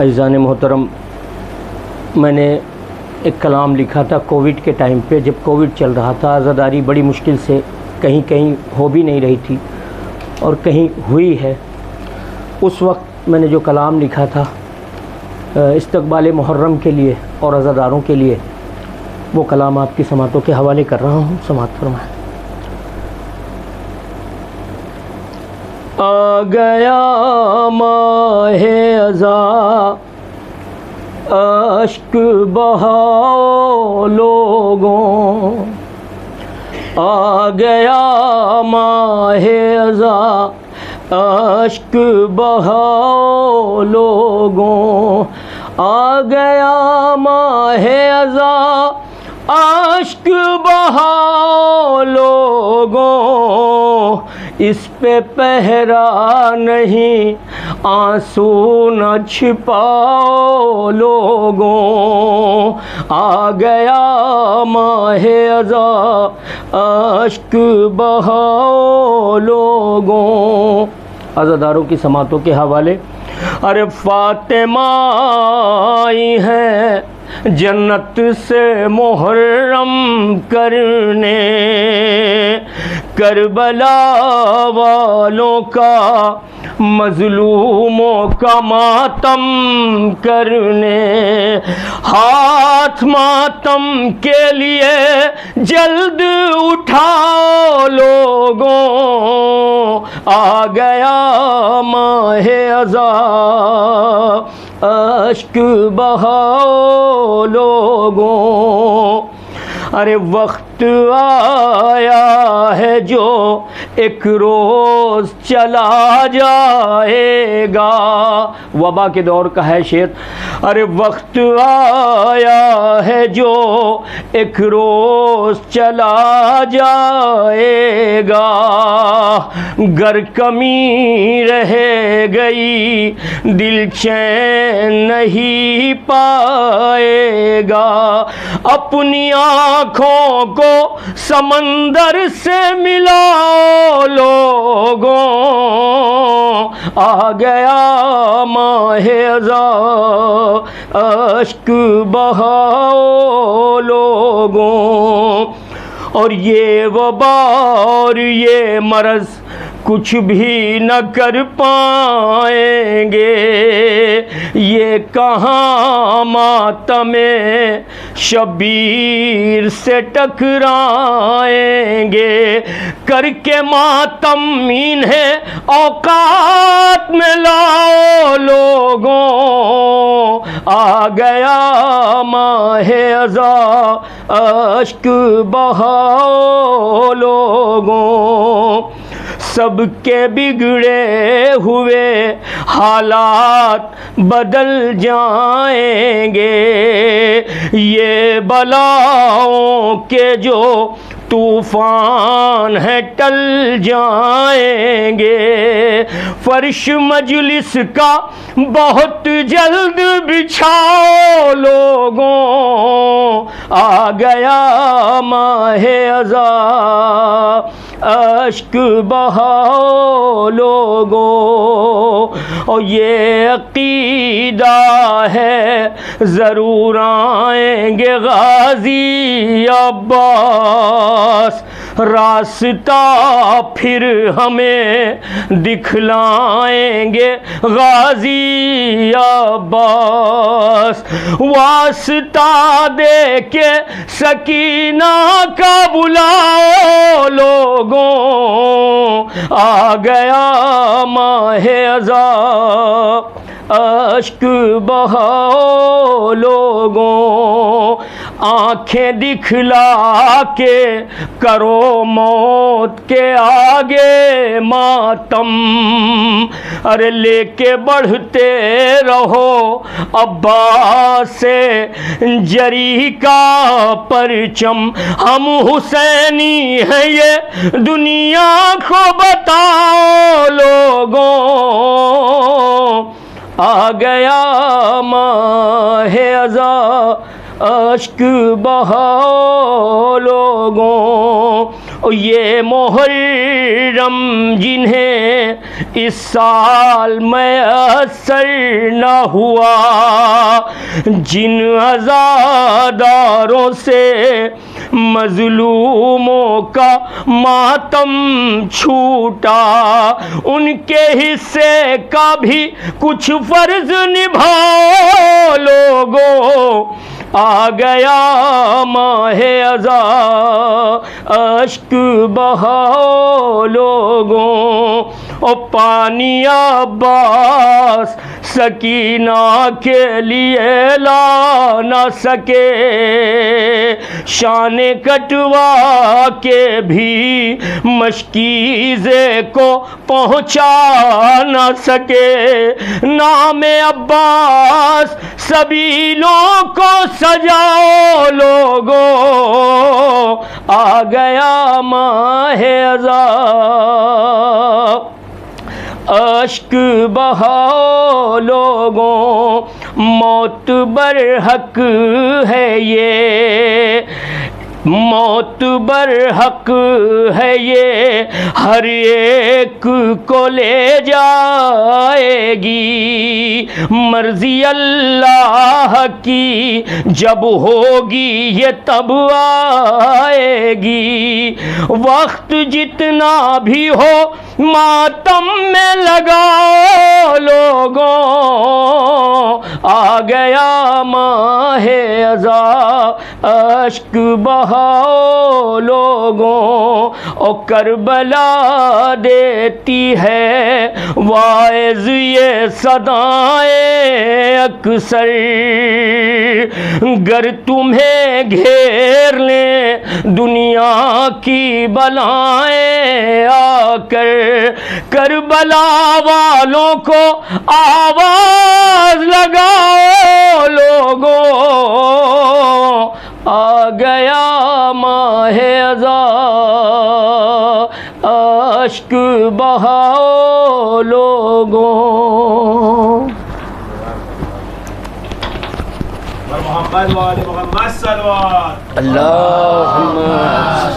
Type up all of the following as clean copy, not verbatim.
अज़ीज़ान मोहतरम, मैंने एक कलाम लिखा था कोविड के टाइम पे, जब कोविड चल रहा था। आज़ादारी बड़ी मुश्किल से कहीं कहीं हो भी नहीं रही थी और कहीं हुई है। उस वक्त मैंने जो कलाम लिखा था इस्तक़बाल मुहर्रम के लिए और आज़ादारों के लिए, वो कलाम आपकी समातों के हवाले कर रहा हूँ। समात फरमाएं। आ गया माहे अज़ा, अश्क बहाओ लोगों। आ गया माहे अज़ा, अश्क बहाओ लोगों। आ गया माहे अज़ा, अश्क बहाओ लोगों। इस पे पहरा नहीं, आंसू न छिपाओ लोगों। आ गया माहे अज़ा, अश्क बहाओ लोगों। आज़ादारों की समातों के हवाले। अरे फातिमा आई है जन्नत से मुहर्रम करने, करबला वालों का मज़लूमों का मातम करने। हाथ मातम के लिए जल्द उठाओ लोगों। आ गया माहे अज़ा, अश्क बहाओ लोगों। अरे वक्त आया है जो एक रोज़ चला जाएगा। वबा के दौर का है शेर। अरे वक्त आया है जो एक रोज़ चला जाएगा। गर कमी रह गई दिल चैन नहीं पाएगा। अपनी आँखों को समंदर से मिलाओ लोगों। आ गया माहे अज़ा, अश्क बहाओ लोगों। और ये वबा और ये मरज़ कुछ भी न कर पाएंगे। ये कहाँ मातमे शबीर से टकराएंगे। करके मातम इन्हें औकात में लाओ लोगों। आ गया माहे अज़ा, अश्क बहाओ लोगों। सबके बिगड़े हुए हालात बदल जाएंगे। ये बलाओं के जो तूफ़ान है टल जाएंगे। फर्श मजलिस का बहुत जल्द बिछाओ लोगों। आ गया माहे अज़ा, अश्क बहाओ लोगों। और ये अक़ीदा है ज़रूर आएंगे गाज़ी अब्बास। रास्ता फिर हमें दिखलाएंगे गाज़ी अब्बास। वास्ता दे के सकीना का बुलाओ लोगों। आ गया माहे अज़ा, अश्क बहाओ लोगों। आँखें दिखला के करो मौत के आगे मातम। अरे लेके बढ़ते रहो अब्बास से जरी का परचम। हम हुसैनी हैं ये दुनिया को बताओ लोगों। आ गया माहे अज़ा, अश्क बहाओ लोगों। ये मुहर्रम जिन्हें इस साल मैसर न हुआ, जिन अज़ादारों से मज़लूमों का मातम छूटा, उनके हिस्से का भी कुछ फ़र्ज़ निभाओ लोगों। आ गया माहे अज़ा, अश्क बहाओ लोगों। ओ पानी अब्बास सकीना के लिए ला न सके, शाने कटवा के भी मशकीज़े को पहुँचा न सके। नामे अब्बास सबीलों को सजाओ लोगों, आ गया माहे अज़ा, अश्क बहाओ लोगों। मौत बरहक है ये, मौत बरहक है ये, हर एक को ले जाएगी। मर्जी अल्लाह की जब होगी ये तब आएगी। वक्त जितना भी हो मातम में लगाओ लोगों, आ गया माहे अज़ा, अश्क बहाओ लोगों। ओ करबला देती है वाइज़ ये सदाएं अक्सर, गर तुम्हें घेर ले दुनिया की बलाएं आकर। करबला वालों को आवाज लगाओ लोगों, आ गया माहे अज़ा, अश्क बहाओ लोगों। मोहम्मद वाले मोहम्मद सल्लल्लाहु अल्लाहुम्मा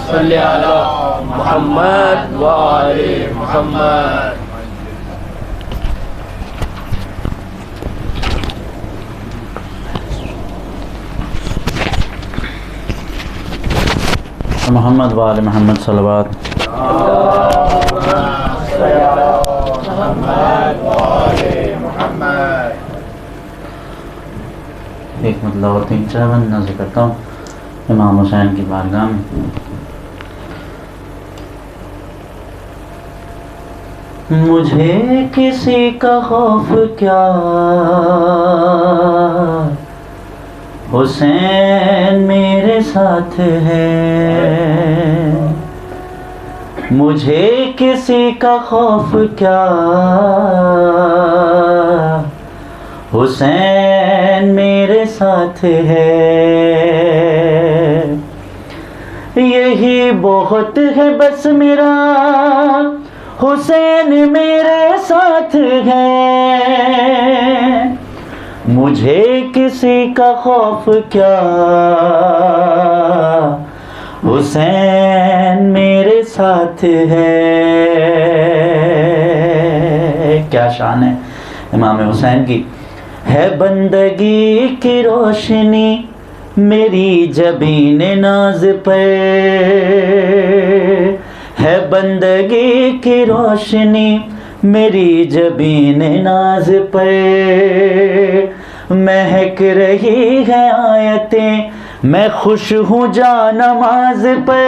सल्ली अला मुहम्मद वाले मुहम्मद। मोहम्मद वाले मोहम्मद सल्लल्लाहु एक मतलब और 3-4 बंद नज़र करता हूँ इमाम हुसैन की बारगाह में। मुझे किसी का खौफ क्या, हुसैन मेरे साथ है। मुझे किसी का खौफ क्या, हुसैन मेरे साथ है। यही बहुत है बस मेरा, हुसैन मेरे साथ है। मुझे किसी का खौफ क्या, हुसैन मेरे साथ है। क्या शान है इमाम हुसैन की। है बंदगी की रोशनी मेरी जबीन नाज पर, है बंदगी की रोशनी मेरी जबीन नाज पर। महक रही है आयतें मैं खुश हूँ जा नमाज पे।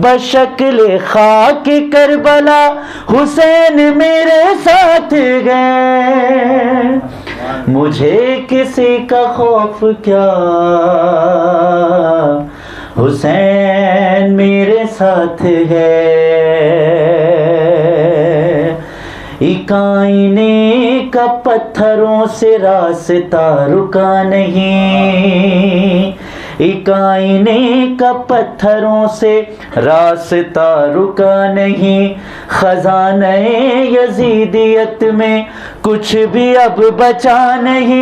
बशक्ल खाक करबला हुसैन मेरे साथ गए। मुझे किसी का खौफ क्या, हुसैन मेरे साथ है। इकाईने का पत्थरों से रास्ता रुका नहीं, इकाईने का पत्थरों से रास्ता रुका नहीं। खजाने यजीदियत में कुछ भी अब बचा नहीं।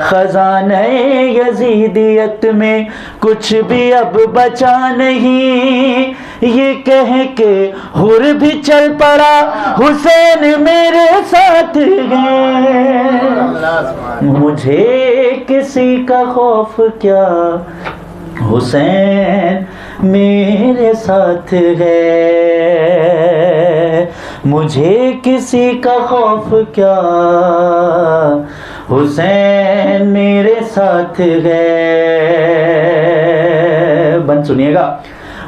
खजाने यजीदियत में कुछ भी अब बचा नहीं, ये कह के हुर भी चल पड़ा हुसैन मेरे साथ है। मुझे किसी का खौफ क्या, हुसैन मेरे साथ है। मुझे किसी का खौफ क्या, हुसैन मेरे साथ है। बंद सुनिएगा।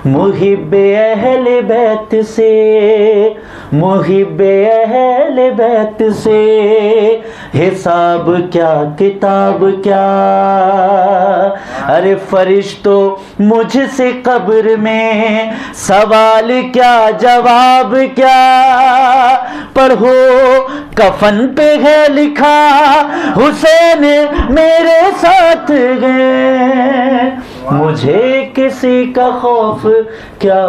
मुहिब्बे अहले बैत से, मुहिब्बे अहले बैत से हिसाब क्या किताब क्या। अरे फरिश्तों मुझसे कब्र में सवाल क्या जवाब क्या। पढ़ो कफन पे है लिखा हुसैन मेरे साथ गए। मुझे किसी का खौफ क्या,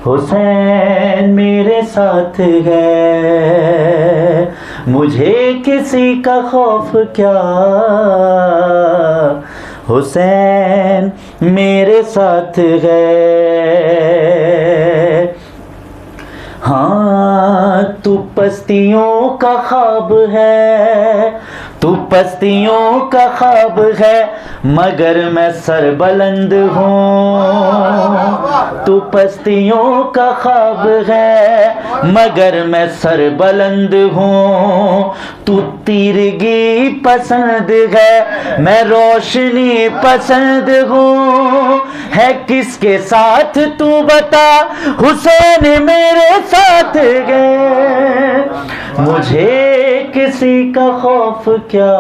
हुसैन मेरे साथ है। मुझे किसी का खौफ क्या, हुसैन मेरे साथ है। हाँ तू पस्तियों का ख्वाब है, तू पस्तियों का ख्वाब है, मगर मैं सरबुलंद हूँ। तू पस्तियों का ख्वाब है, मगर मैं सरबुलंद हूँ। तू तीरगी पसंद है, मैं रोशनी पसंद हूँ। है किसके साथ तू बता, हुसैन मेरे साथ गए। मुझे किसी का खौफ क्या,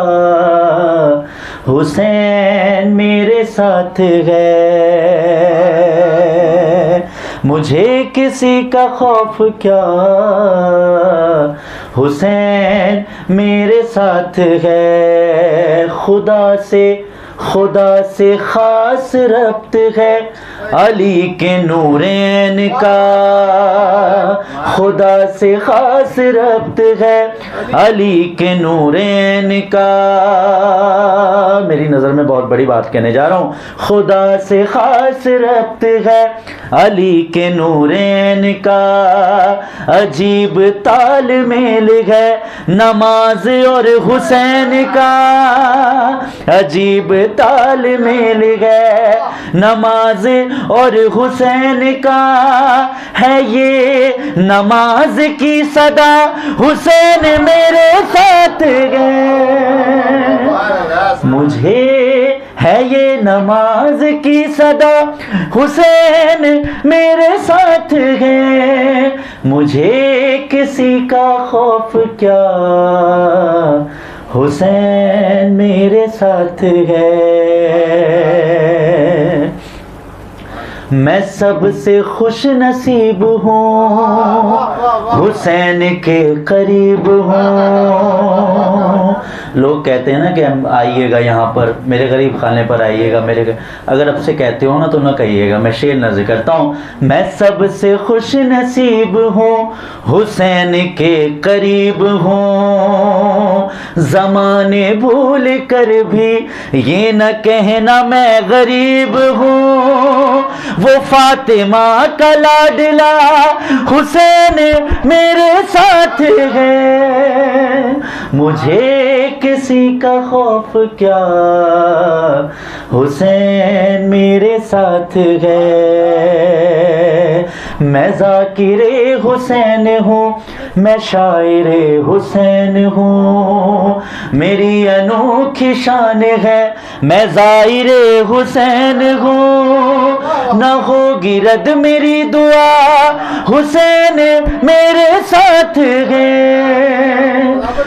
हुसैन मेरे साथ है। मुझे किसी का खौफ क्या, हुसैन मेरे साथ है। खुदा से खास रब्त है अली के नूरैन का। खुदा से खास रब्त है अली के नूरैन का। मेरी नज़र में बहुत बड़ी बात कहने जा रहा हूँ। खुदा से खास रब्त है अली के नूरैन का। अजीब तालमेल है नमाज और हुसैन का। अजीब तालमेल है नमाज और हुसैन का। है ये नमाज की सदा, हुसैन मेरे साथ गए। मुझे है ये नमाज की सदा, हुसैन मेरे साथ है। मुझे किसी का खौफ क्या, हुसैन मेरे साथ है। मैं सबसे खुश नसीब हूँ, हुसैन के करीब हूँ। लोग कहते हैं ना कि हम आइएगा यहाँ पर, मेरे गरीब खाने पर आइएगा मेरे। अगर अब से कहते हो ना तो ना कहिएगा, मैं शेर नज़र करता हूँ। मैं सबसे खुश नसीब हूँ, हुसैन के करीब हूँ। ज़माने भूल कर भी ये न कहना मैं गरीब हूँ। वो फातिमा का लाडला हुसैन मेरे साथ है। मुझे किसी का खौफ क्या, हुसैन मेरे साथ है। मैं ज़ाकिरे हुसैन हूँ, मैं शायरे हुसैन हूँ। मेरी अनोखी शान है, मैं ज़ाहिरे हुसैन हूँ। न होगी रद्द मेरी दुआ, हुसैन मेरे साथ है।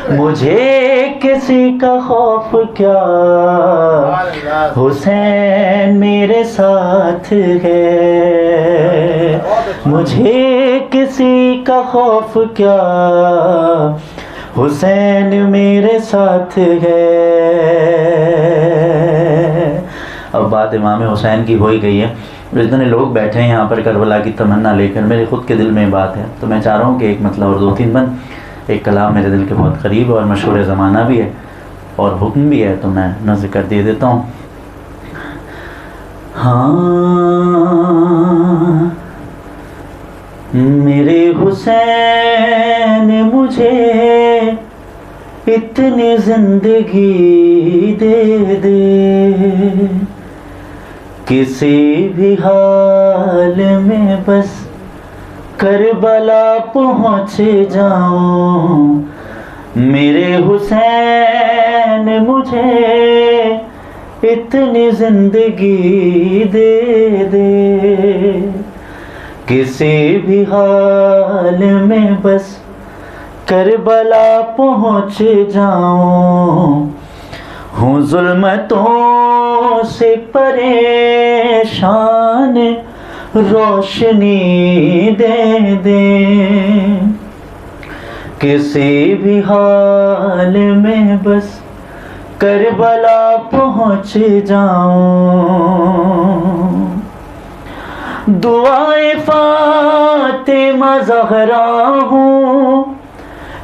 मुझे किसी का खौफ क्या, हुसैन मेरे साथ है। मुझे किसी का खौफ क्या, हुसैन मेरे साथ है। अब बात इमाम हुसैन की हो ही गई है। इतने लोग बैठे हैं यहाँ पर करबला की तमन्ना लेकर, मेरे ख़ुद के दिल में बात है, तो मैं चाह रहा हूँ कि एक मतलब और दो तीन बंद। एक कलाम मेरे दिल के बहुत करीब और मशहूर ज़माना भी है, और हुक्म भी है तो मैं न जिक्र दे देता हूँ। हाँ, मेरे हुसैन मुझे इतनी जिंदगी दे दे, किसी भी हाल में बस करबला पहुँच जाऊं। मेरे हुसैन मुझे इतनी जिंदगी दे दे, किसी भी हाल में बस करबला पहुँच जाऊं। हूँ जुल्मतों से परेशान, रोशनी दे दे, किसी भी हाल में बस करबला पहुँच जाऊं। दुआए फातिमा ज़हरा हूँ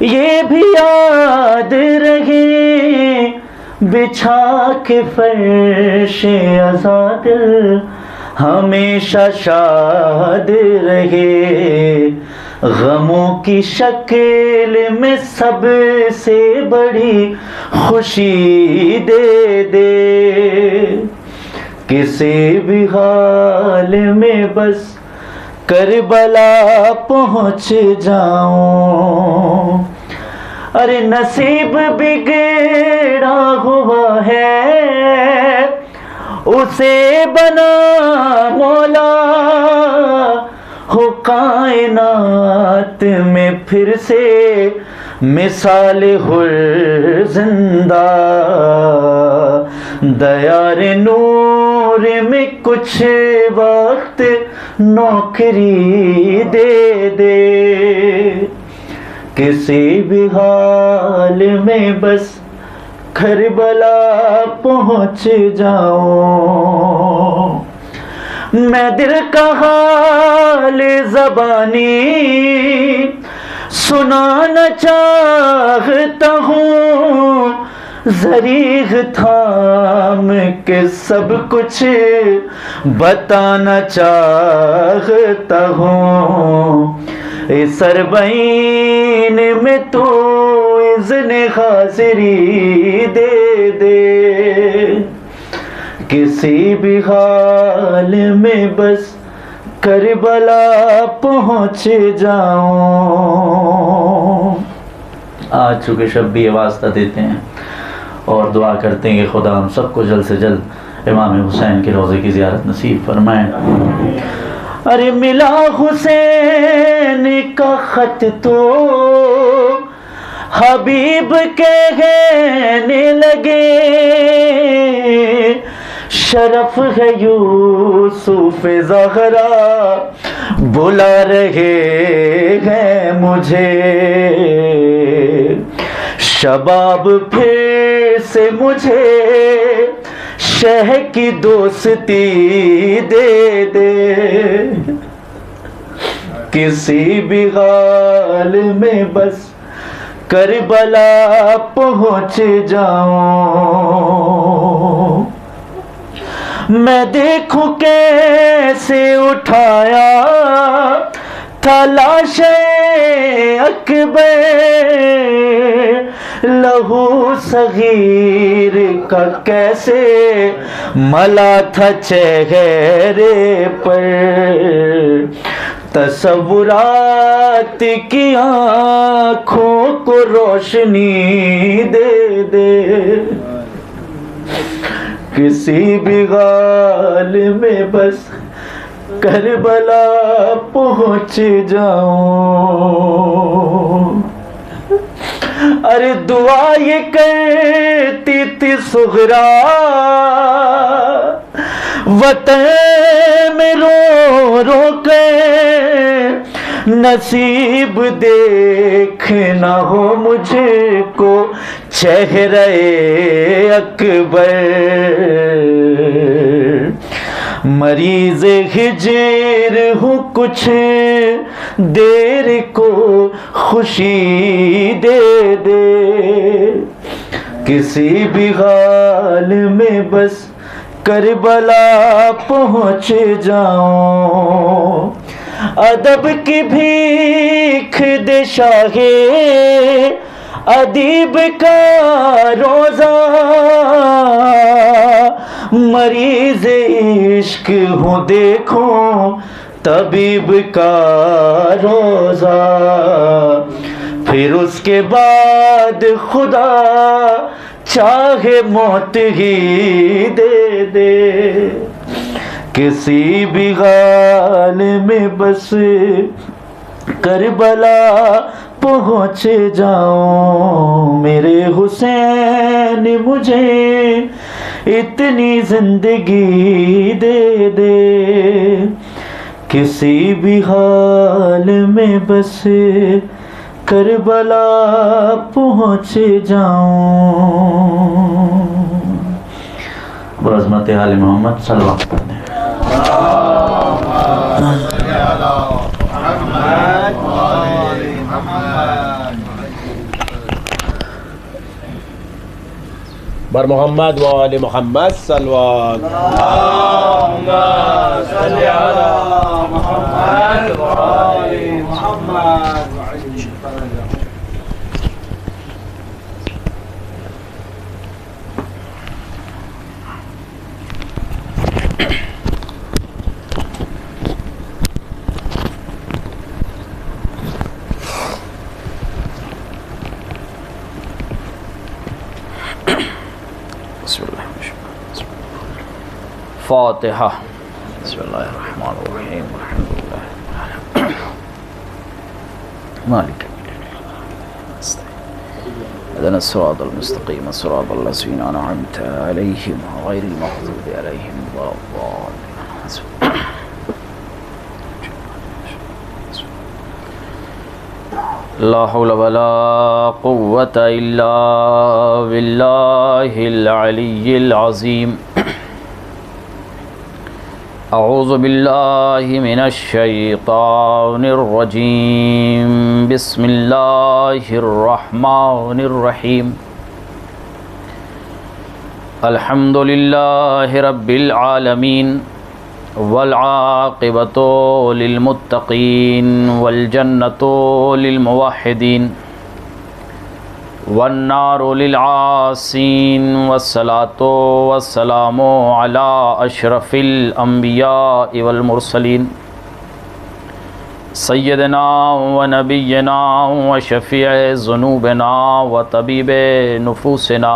ये भी याद रहे, बिछा के फर्शे आज़ाद हमेशा शाद रहे। गमों की शक्ल में सबसे बड़ी खुशी दे दे, किसी भी हाल में बस करबला पहुँच जाऊं। अरे नसीब बिगड़ा हुआ है उसे बना मौला, हो कायनात में फिर से मिसाल हुर जिंदा। दयार नूर में कुछ वक्त नौकरी दे दे, किसी भी हाल में बस करबला पहुँच जाऊं। मैं दिल का हाल ज़बानी सुनाना चाहता हूँ, ज़रीग़ थाम के सब कुछ बताना चाहता हूँ। इस सरबईन में तो इज़्न हाज़िरी दे दे, किसी भी हाल में बस करबला पहुँच जाऊं। आज चूँकि शब भी वास्ता देते हैं और दुआ करते हैं कि खुदा हम सबको जल्द से जल्द इमाम हुसैन के रोज़े की ज़ियारत नसीब फरमाएं। अरे मिला हुसैन का ख़त तो हबीब कहने लगे, शरफ है यूसुफ ज़हरा बुला रहे हैं मुझे। शबाब फिर से मुझे शह की दोस्ती दे दे, किसी भी हाल में बस करबला पहुँच जाऊं। मैं देखूं कैसे उठाया था लाशे अकबर, लहू सगीर का कैसे मला था चेहरे पर। तसव्वुरात की आँखों को रोशनी दे दे, किसी भी हाल में बस करबला पहुँच जाऊं। अरे दुआ ये करती थी सुगरा वतन में रो रो के, नसीब देखना हो मुझको चेहरे अकबर। मरीज हिजर हूँ कुछ देर को खुशी दे दे, किसी भी हाल में बस करबला पहुँच जाऊं। अदब की भीख दे शाहे अदीब का रोज़ा, मरीज़ इश्क हूँ देखो तबीब का रोज़ा। फिर उसके बाद खुदा चाहे मौत ही दे दे, किसी भी हाल में बस करबला पहुँच जाऊं। मेरे हुसैन मुझे इतनी जिंदगी दे दे, किसी भी हाल में बस करबला पहुँच जाऊं। बज़मत आले मोहम्मद सल्लल्लाहु अलैहि वसल्लम। बर मोहम्मद व आले मोहम्मद सल्लल्लाहु फातिहा। बिस्मिल्लाहिर्रहमानिर्रहीम। मालिक इहदिना सिरातल मुस्तकीम सिरातल लज़ीना अनअमत अलैहिम गैरिल मग़ज़ूबि अलैहिम वलद्दाल्लीन। ला हौला वला कुव्वता इल्ला बिल्लाहिल अलिय्यिल अज़ीम। अऊज़ु बिल्लाहि मिनश शैतानिर रजीम। बिस्मिल्लाहिर रहमानिर रहीम। अल्हम्दुलिल्लाहि रब्बिल आलमीन वल आक़िबतु लिल मुत्तक़ीन वल जन्नतु लिल मुवह्हिदीन वन्नारु लिल आसीन वस्सलातु वस्सलामु अला अशरफिल अंबिया वल मुरसलीन सय्यदना व नबियना व शफ़ीए ज़ुनूबना व तबीबे नुफूसना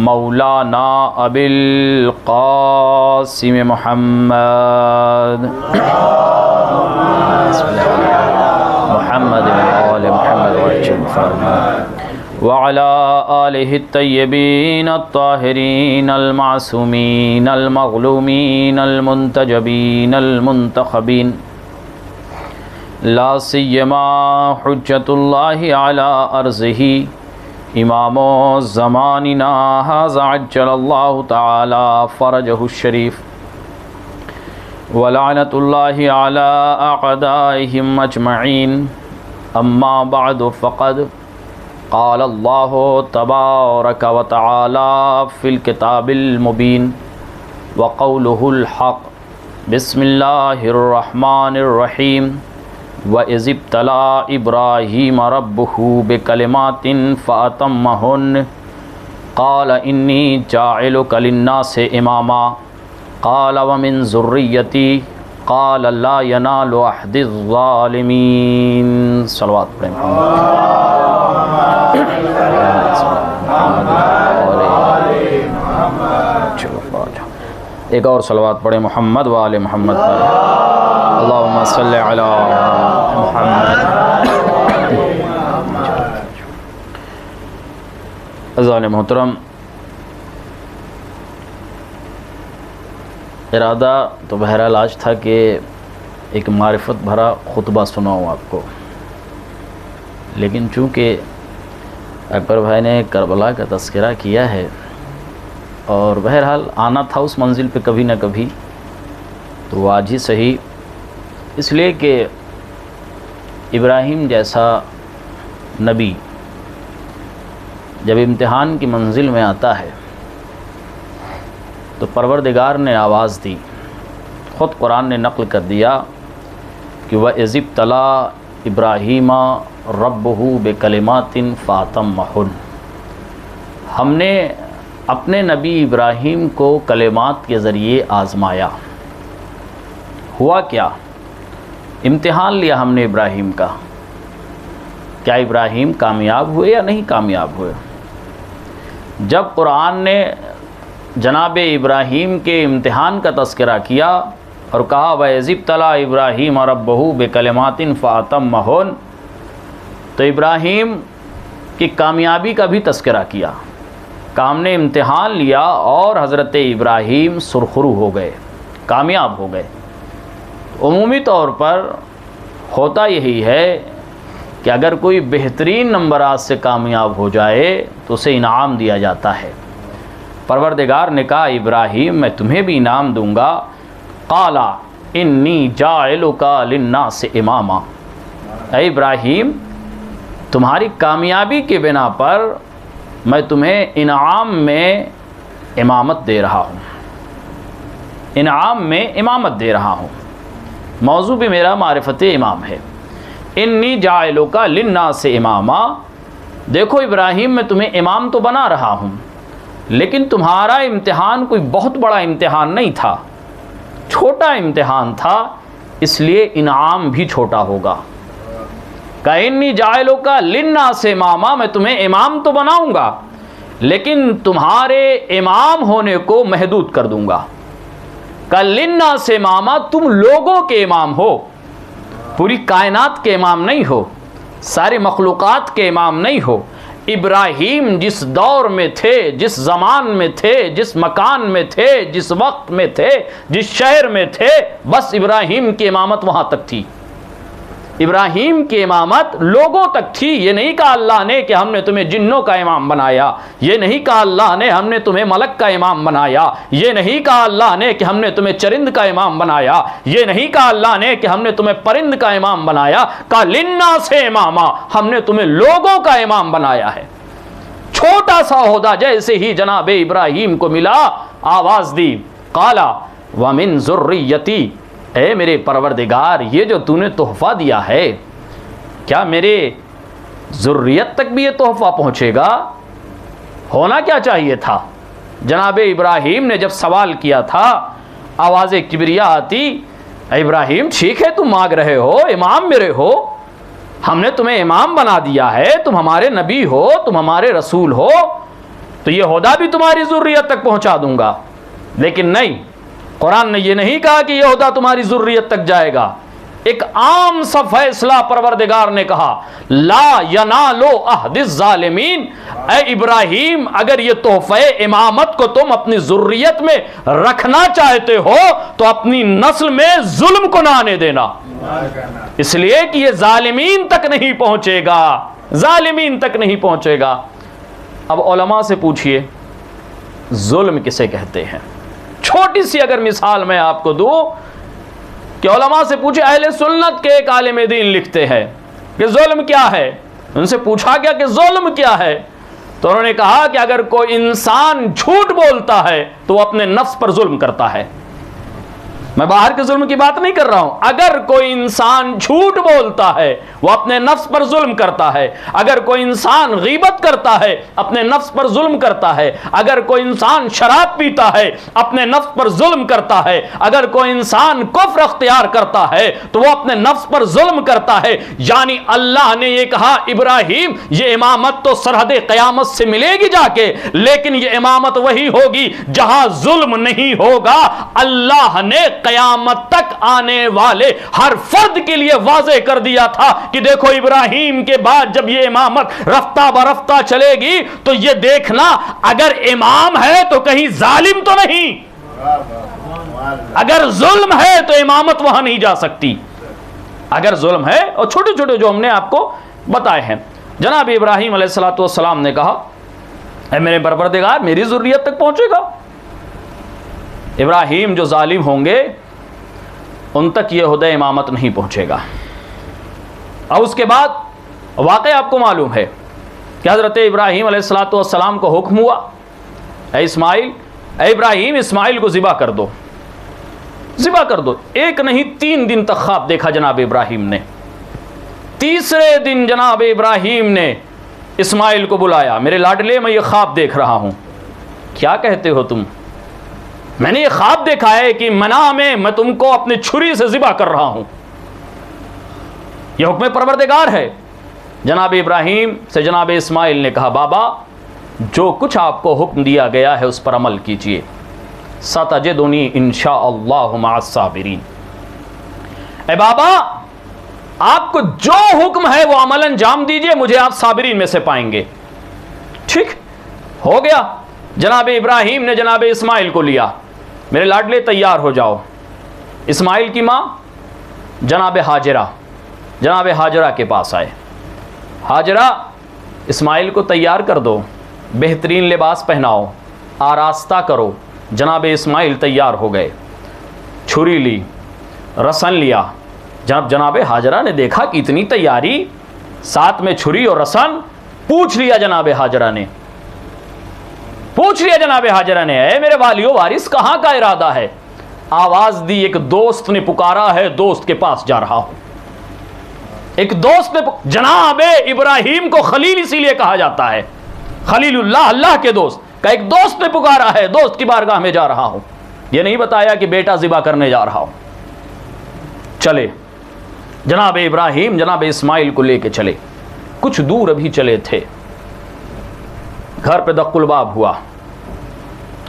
मौलाना अबिल क़ासिम मुहम्मद मुहम्मद आले मुहम्मद व अला आलिहि तय्यबीन अत्ताहिरीन अल-मासूमीन अल-मग़लूमीन अल-मुंतजबीन अल-मुंतख़बीन ला सिय्यमा हुज्जतुल्लाहि अला अर्ज़िही इमामो ज़मानिना हाज़ा अज्जलल्लाहु तआला फ़रजहु शरीफ व लअनतुल्लाहि अला अअदाइहिम अजमईन। अम्मा बअदु फ़क़द क़ाल अल्लाहु तबारक व तआला फ़िल किताबिल मुबीन व क़ौलुहुल हक़। बिस्मिल्लाहिर रहमानिर रहीम। व इज़िब्तला इब्राहीम रब्बुहु बिकलिमातिन फ़अतम्महुन्न क़ाल इन्नी जाइलुका लिन्नासि इमामा क़ाल व मिन ज़ुर्रिय्यती क़ाल ला यनालु अहदिज़ ज़ालिमीन। सलवात पढ़ें। एक और सलवात पढ़ें मोहम्मद व आले मोहम्मद पर। अल्लाहुम्मा सल्लि अला मुहम्मद। अज़ान मोहतरम, इरादा तो बहरहाल आज था कि एक मारिफत भरा खुतबा सुनाऊँ आपको, लेकिन चूँकि अकबर भाई ने करबला का तज़किरा किया है और बहरहाल आना था उस मंजिल पे कभी ना कभी, तो आज ही सही, इसलिए कि इब्राहीम जैसा नबी जब इम्तिहान की मंजिल में आता है तो परवरदिगार ने आवाज़ दी। ख़ुद कुरान ने नक़ल कर दिया कि वह इज़िब तला इब्राहीमा रब्बहू बेकलिमातिन फ़ातम्महुन, हमने अपने नबी इब्राहीम को कलिमात के ज़रिए आज़माया। हुआ क्या? इम्तिहान लिया हमने इब्राहीम का। क्या इब्राहीम कामयाब हुए या नहीं कामयाब हुए? जब कुरान ने जनाब इब्राहीम के इम्तिहान का तज़किरा किया और कहा वइज़िब तला इब्राहीम रब्बहू बेकलिमातिन फ़ातम्महुन, तो इब्राहीम की कामयाबी का भी तज़किरा किया। काम ने इम्तिहान लिया और हज़रत इब्राहीम सुरखरू हो गए, कामयाब हो गए। उमूमी तौर पर होता यही है कि अगर कोई बेहतरीन नंबरात से कामयाब हो जाए तो उसे इनाम दिया जाता है। परवरदिगार ने कहा इब्राहीम मैं तुम्हें भी इनाम दूंगा। क़ाला इन्नी जाइलुका लिन्नास इमामा, ऐ इब्राहीम तुम्हारी कामयाबी के बिना पर मैं तुम्हें इनाम में इमामत दे रहा हूँ, इनाम में इमामत दे रहा हूँ। मौजू भी मेरा मारिफत इमाम है। इन्नी जाइलुका लिन्नास इमामा, देखो इब्राहीम मैं तुम्हें इमाम तो बना रहा हूँ, लेकिन तुम्हारा इम्तिहान कोई बहुत बड़ा इम्तिहान नहीं था, छोटा इम्तिहान था, इसलिए इनाम भी छोटा होगा। इन्नी जाइलुका लिन्नास इमामा, मैं तुम्हें इमाम तो बनाऊंगा लेकिन तुम्हारे इमाम होने को महदूद कर दूंगा। लिन्नास इमामा, तुम लोगों के इमाम हो, पूरी कायनात के इमाम नहीं हो, सारे मखलूक़ात के इमाम नहीं हो। इब्राहीम जिस दौर में थे, जिस ज़मान में थे, जिस मकान में थे, जिस वक्त में थे, जिस शहर में थे, बस इब्राहीम की इमामत वहाँ तक थी। इब्राहीम की इमामत लोगों तक थी। ये नहीं कहा अल्लाह ने कि हमने तुम्हें जिन्नों का इमाम बनाया, ये नहीं कहा अल्लाह ने हमने तुम्हें मलक का इमाम बनाया, ये नहीं कहा अल्लाह ने कि हमने तुम्हें चरिंद का इमाम बनाया, ये नहीं कहा अल्लाह ने कि हमने तुम्हें परिंद का इमाम बनाया। कहा लिन्नास इमामा, हमने तुम्हें लोगों का इमाम बनाया है। छोटा सा ओहदा जैसे ही जनाब इब्राहीम को मिला, आवाज़ दी काला वमिन ज़ुर्रियती, ए मेरे परवरदिगार ये जो तूने तोहफ़ा दिया है, क्या मेरे ज़ुर्रियत तक भी ये तोहफ़ा पहुँचेगा? होना क्या चाहिए था? जनाब इब्राहीम ने जब सवाल किया था, आवाज़ किबरिया आती, इब्राहीम ठीक है तुम मांग रहे हो, इमाम मेरे हो, हमने तुम्हें इमाम बना दिया है, तुम हमारे नबी हो, तुम हमारे रसूल हो, तो ये ओहदा भी तुम्हारी ज़ुर्रियत तक पहुँचा दूँगा। लेकिन नहीं, कुरान ने ये नहीं कहा कि यह ओहदा तुम्हारी ज़ुर्रियत तक जाएगा। एक आम सा फैसला परवरदिगार ने कहा, ला यनालो अहदिस ज़ालिमीन, ऐ इब्राहीम अगर ये तोहफ़े इमामत को तुम अपनी ज़ुर्रियत में रखना चाहते हो तो अपनी नस्ल में जुल्म को ना आने देना, इसलिए कि ये ज़ालिमीन तक नहीं पहुंचेगा, ज़ालिमीन तक नहीं पहुंचेगा। अब उलमा से पूछिए जुल्म किसे कहते हैं? छोटी सी अगर मिसाल मैं आपको दूं कि उलमा से पूछे, अहले सुन्नत के एक आलिम दीन लिखते हैं कि जुल्म क्या है। उनसे पूछा गया कि जुल्म क्या है, तो उन्होंने कहा कि अगर कोई इंसान झूठ बोलता है तो वो अपने नफ्स पर जुल्म करता है। मैं बाहर के जुल्म की बात नहीं कर रहा हूं। अगर कोई इंसान झूठ बोलता है वो अपने नफ्स पर जुल्म करता है। अगर कोई इंसान गीबत करता है अपने नफ्स पर जुल्म करता है। अगर कोई इंसान शराब पीता है अपने नफ्स पर जुल्म करता है। अगर कोई इंसान कुफ्र अख्तियार करता है तो वो अपने नफ्स पर जुल्म करता है। यानी अल्लाह ने ये कहा, इब्राहीम ये इमामत तो सरहद क़यामत से मिलेगी जाके, लेकिन ये इमामत वही होगी जहां जुल्म नहीं होगा। अल्लाह ने क़यामत तक आने वाले हर फर्द के लिए वाज़े कर दिया था कि देखो इब्राहीम के बाद जब ये इमामत रफ्ता बरफ्ता चलेगी तो ये देखना, अगर इमाम है तो कहीं जालिम तो नहीं, अगर जुल्म है तो इमामत वहां नहीं जा सकती। अगर जुल्म है, और छोटे छोटे जो हमने आपको बताए हैं, जनाब इब्राहीम अलैहिस्सलाम ने कहा, ऐ मेरे परवरदिगार मेरी ज़ुर्रियत तक पहुंचेगा। इब्राहीम जो जालिम होंगे उन तक यह हुदा इमामत नहीं पहुंचेगा। और उसके बाद वाक़ई आपको मालूम है कि हज़रत इब्राहीम अलैहिस्सलाम को हुक्म हुआ, ऐ इस्माइल, ऐ इब्राहीम, इस्माइल को ज़िबा कर दो, ज़िबा कर दो। एक नहीं 3 दिन तक ख्वाब देखा जनाब इब्राहीम ने। तीसरे दिन जनाब इब्राहीम ने इस्माइल को बुलाया, मेरे लाडले, मैं ये ख्वाब देख रहा हूँ। क्या कहते हो तुम? मैंने ये ख्वाब देखा है कि मना में मैं तुमको अपनी छुरी से ज़िबा कर रहा हूँ। यह हुक्म परवरदिगार है। जनाब इब्राहीम से जनाब इस्माइल ने कहा, बाबा जो कुछ आपको हुक्म दिया गया है उस पर अमल कीजिए। सतजिदुनी इंशाअल्लाहु मअस-साबिरीन। ए बाबा, आपको जो हुक्म है वो अमल अंजाम दीजिए, मुझे आप साबिरीन में से पाएंगे। ठीक हो गया। जनाब इब्राहीम ने जनाब इस्माइल को लिया, मेरे लाडले तैयार हो जाओ। इस्माइल की माँ जनाब हाजरा के पास आए। हाजरा, इस्माइल को तैयार कर दो, बेहतरीन लिबास पहनाओ, आरास्ता करो। जनाब इस्माइल तैयार हो गए, छुरी ली, रसन लिया। जब जनाब हाजरा ने देखा कि इतनी तैयारी, साथ में छुरी और रसन, पूछ लिया जनाब हाजरा ने, ए मेरे वालियो वारिस, कहाँ का इरादा है? आवाज दी, एक दोस्त ने पुकारा है, दोस्त के पास जा रहा हूं। एक दोस्त ने, जनाब इब्राहीम को खलील इसीलिए कहा जाता है, खलीलुल्लाह, अल्लाह के दोस्त का एक दोस्त ने पुकारा है, दोस्त की बारगाह में जा रहा हूं। यह नहीं बताया कि बेटा ज़िबा करने जा रहा हूं। चले जनाब इब्राहीम जनाब इस्माइल को लेके चले। कुछ दूर अभी चले थे, घर पे दक्कुलबाब हुआ।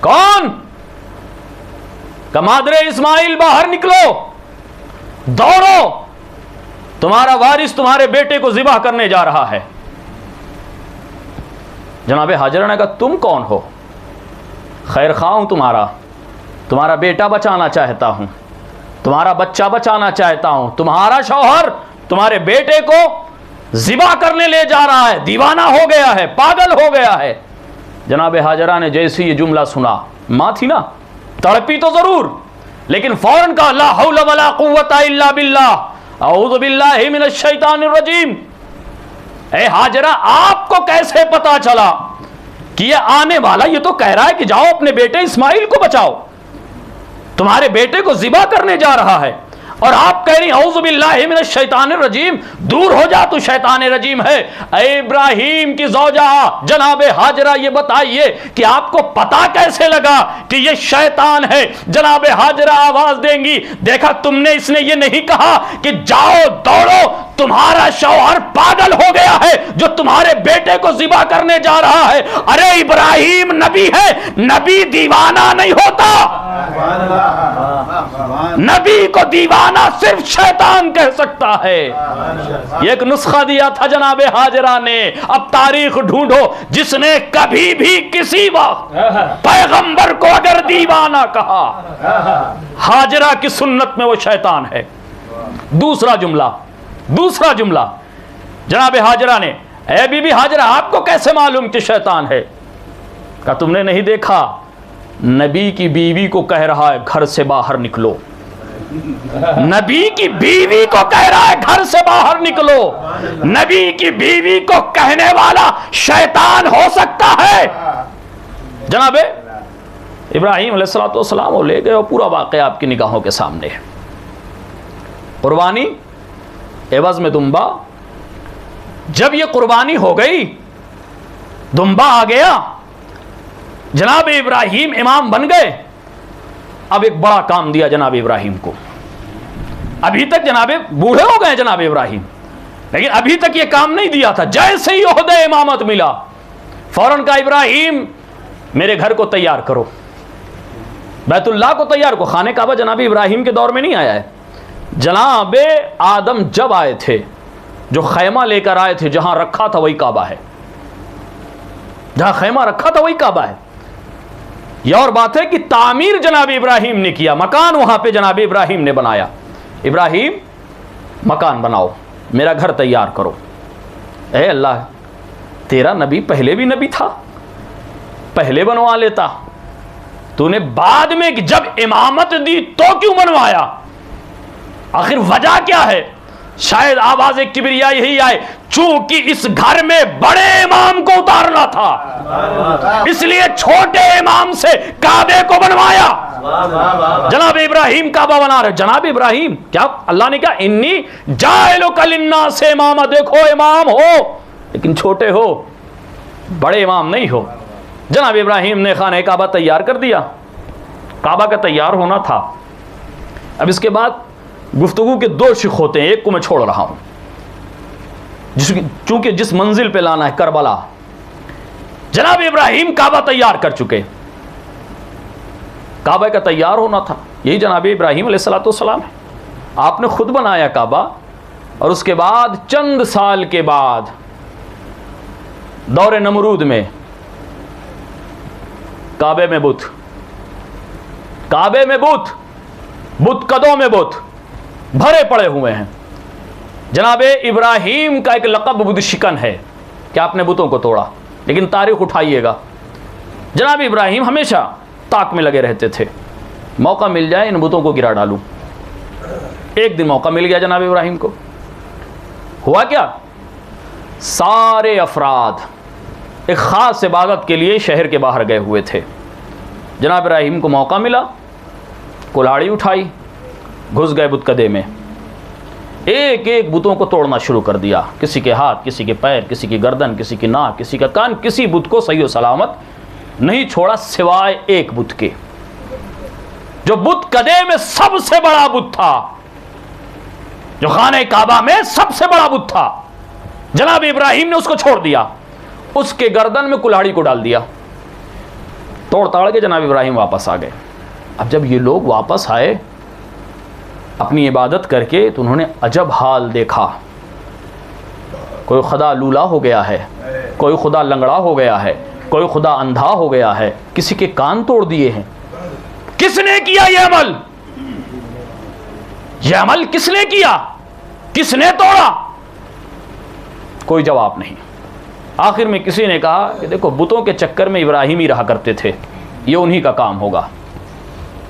कौन? कमादरे इस्माइल, बाहर निकलो, दौड़ो, तुम्हारा वारिस तुम्हारे बेटे को ज़िबा करने जा रहा है। जनाब हाजरा ने कहा, तुम कौन हो? खैर खा हूं तुम्हारा बेटा बचाना चाहता हूं, तुम्हारा बच्चा बचाना चाहता हूं। तुम्हारा शौहर तुम्हारे बेटे को ज़िबा करने ले जा रहा है, दीवाना हो गया है, पागल हो गया है। जनाब हाजरा ने जैसे ये जुमला सुना, मां थी ना, तड़पी तो जरूर, लेकिन फौरन कहा, ला हौला वला कुव्वता इल्ला बिल्लाह, अऊज़ु बिल्लाहि मिनश शैतानिर रजीम। ए हाजरा, आपको कैसे पता चला कि ये आने वाला, ये तो कह रहा है कि जाओ अपने बेटे इस्माइल को बचाओ, तुम्हारे बेटे को ज़िबा करने जा रहा है, और आप कह रही औज़ु बिल्लाहि मिनश शैतानिर रजीम, दूर हो जा, तू शैतान रजीम है। ऐ इब्राहीम की ज़ौजा जनाब हाजरा, ये बताइए कि आपको पता कैसे लगा कि ये शैतान है? जनाब हाजरा आवाज देंगी, देखा तुमने, इसने ये नहीं कहा कि जाओ दौड़ो, तुम्हारा शौहर पागल हो गया है जो तुम्हारे बेटे को ज़िबा करने जा रहा है। अरे इब्राहीम नबी है, नबी दीवाना नहीं होता, नबी को दीवाना सिर्फ शैतान कह सकता है। एक नुस्खा दिया था जनाब हाजरा ने, अब तारीख ढूंढो जिसने कभी भी किसी वक्त पैगंबर को अगर दीवाना कहा, हाजरा की सुन्नत में वो शैतान है। दूसरा जुमला जनाब हाजरा ने, ए बीबी हाजरा, आपको कैसे मालूम कि शैतान है? क्या तुमने नहीं देखा नबी की बीवी को कह रहा है घर से बाहर निकलो, नबी की बीवी को कह रहा है घर से बाहर निकलो। नबी की बीवी को कहने वाला शैतान हो सकता है? जनाब इब्राहीम अलैहिस्सलाम ले गए और पूरा वाक़या आपकी निगाहों के सामने है। कुर्बानी एवज में दुम्बा, जब ये कुर्बानी हो गई, दुम्बा आ गया, जनाब इब्राहीम इमाम बन गए। अब एक बड़ा काम दिया जनाब इब्राहीम को। अभी तक जनाब बूढ़े हो गए जनाब इब्राहीम, लेकिन अभी तक ये काम नहीं दिया था। जैसे ही ओहदे इमामत मिला, फौरन का इब्राहीम मेरे घर को तैयार करो, बैतुल्लाह को तैयार को। खाने काबा जनाब इब्राहीम के दौर में नहीं आया है। जनाब आदम जब आए थे, जो खैमा लेकर आए थे, जहां रखा था वही काबा है, जहां खैमा रखा था वही काबा है। यह और बात है कि तामीर जनाब इब्राहीम ने किया, मकान वहां पे जनाब इब्राहीम ने बनाया। इब्राहीम मकान बनाओ, मेरा घर तैयार करो। ए अल्लाह, तेरा नबी पहले भी नबी था, पहले बनवा लेता, तूने बाद में जब इमामत दी तो क्यों बनवाया? आखिर वजह क्या है? शायद आवाज़ किबरिया यही आए, चूंकि इस घर में बड़े इमाम को उतारना था, इसलिए छोटे इमाम से काबे को बनवाया। जनाब इब्राहिम काबा बना रहे। जनाब इब्राहिम क्या अल्लाह ने क्या, इन्नी जाइलुका लिन्नास से इमामा, देखो इमाम हो लेकिन छोटे हो, बड़े इमाम नहीं हो। जनाब इब्राहिम ने खाने काबा तैयार कर दिया। काबा का तैयार होना था। अब इसके बाद गुफ्तगू के दो शिक होते हैं, एक को मैं छोड़ रहा हूं चूंकि जिस मंजिल पे लाना है करबला। जनाब इब्राहिम काबा तैयार कर चुके, काबा का तैयार होना था। यही जनाब इब्राहिम अलैहिस्सलाम है। आपने खुद बनाया काबा, और उसके बाद चंद साल के बाद दौरे नमरूद में काबे में बुत, काबे में बुत, बुत कदों में बुत भरे पड़े हुए हैं। जनाबे इब्राहिम का एक लक़ब बुत शिकन है कि आपने बुतों को तोड़ा, लेकिन तारीख उठाइएगा, जनाब इब्राहिम हमेशा ताक में लगे रहते थे, मौका मिल जाए इन बुतों को गिरा डालूं। एक दिन मौका मिल गया जनाब इब्राहिम को। हुआ क्या, सारे अफराद एक ख़ास इबादत के लिए शहर के बाहर गए हुए थे। जनाब इब्राहिम को मौका मिला, कुल्हाड़ी उठाई, घुस गए बुतकदे में, एक एक बुतों को तोड़ना शुरू कर दिया। किसी के हाथ, किसी के पैर, किसी की गर्दन, किसी की नाक, किसी का कान, किसी बुत को सही और सलामत नहीं छोड़ा सिवाय एक बुत के, जो बुत कदे में सबसे बड़ा बुत था, जो खाने काबा में सबसे बड़ा बुत था। जनाब इब्राहिम ने उसको छोड़ दिया, उसके गर्दन में कुल्हाड़ी को डाल दिया, तोड़ ताड़ के जनाब इब्राहिम वापस आ गए। अब जब ये लोग वापस आए अपनी इबादत करके, तो उन्होंने अजब हाल देखा। कोई खुदा लूला हो गया है, कोई खुदा लंगड़ा हो गया है, कोई खुदा अंधा हो गया है, किसी के कान तोड़ दिए हैं। किसने किया ये अमल? ये अमल किसने किया? किसने तोड़ा? कोई जवाब नहीं। आखिर में किसी ने कहा कि देखो, बुतों के चक्कर में इब्राहिम ही रहा करते थे, ये उन्हीं का काम होगा,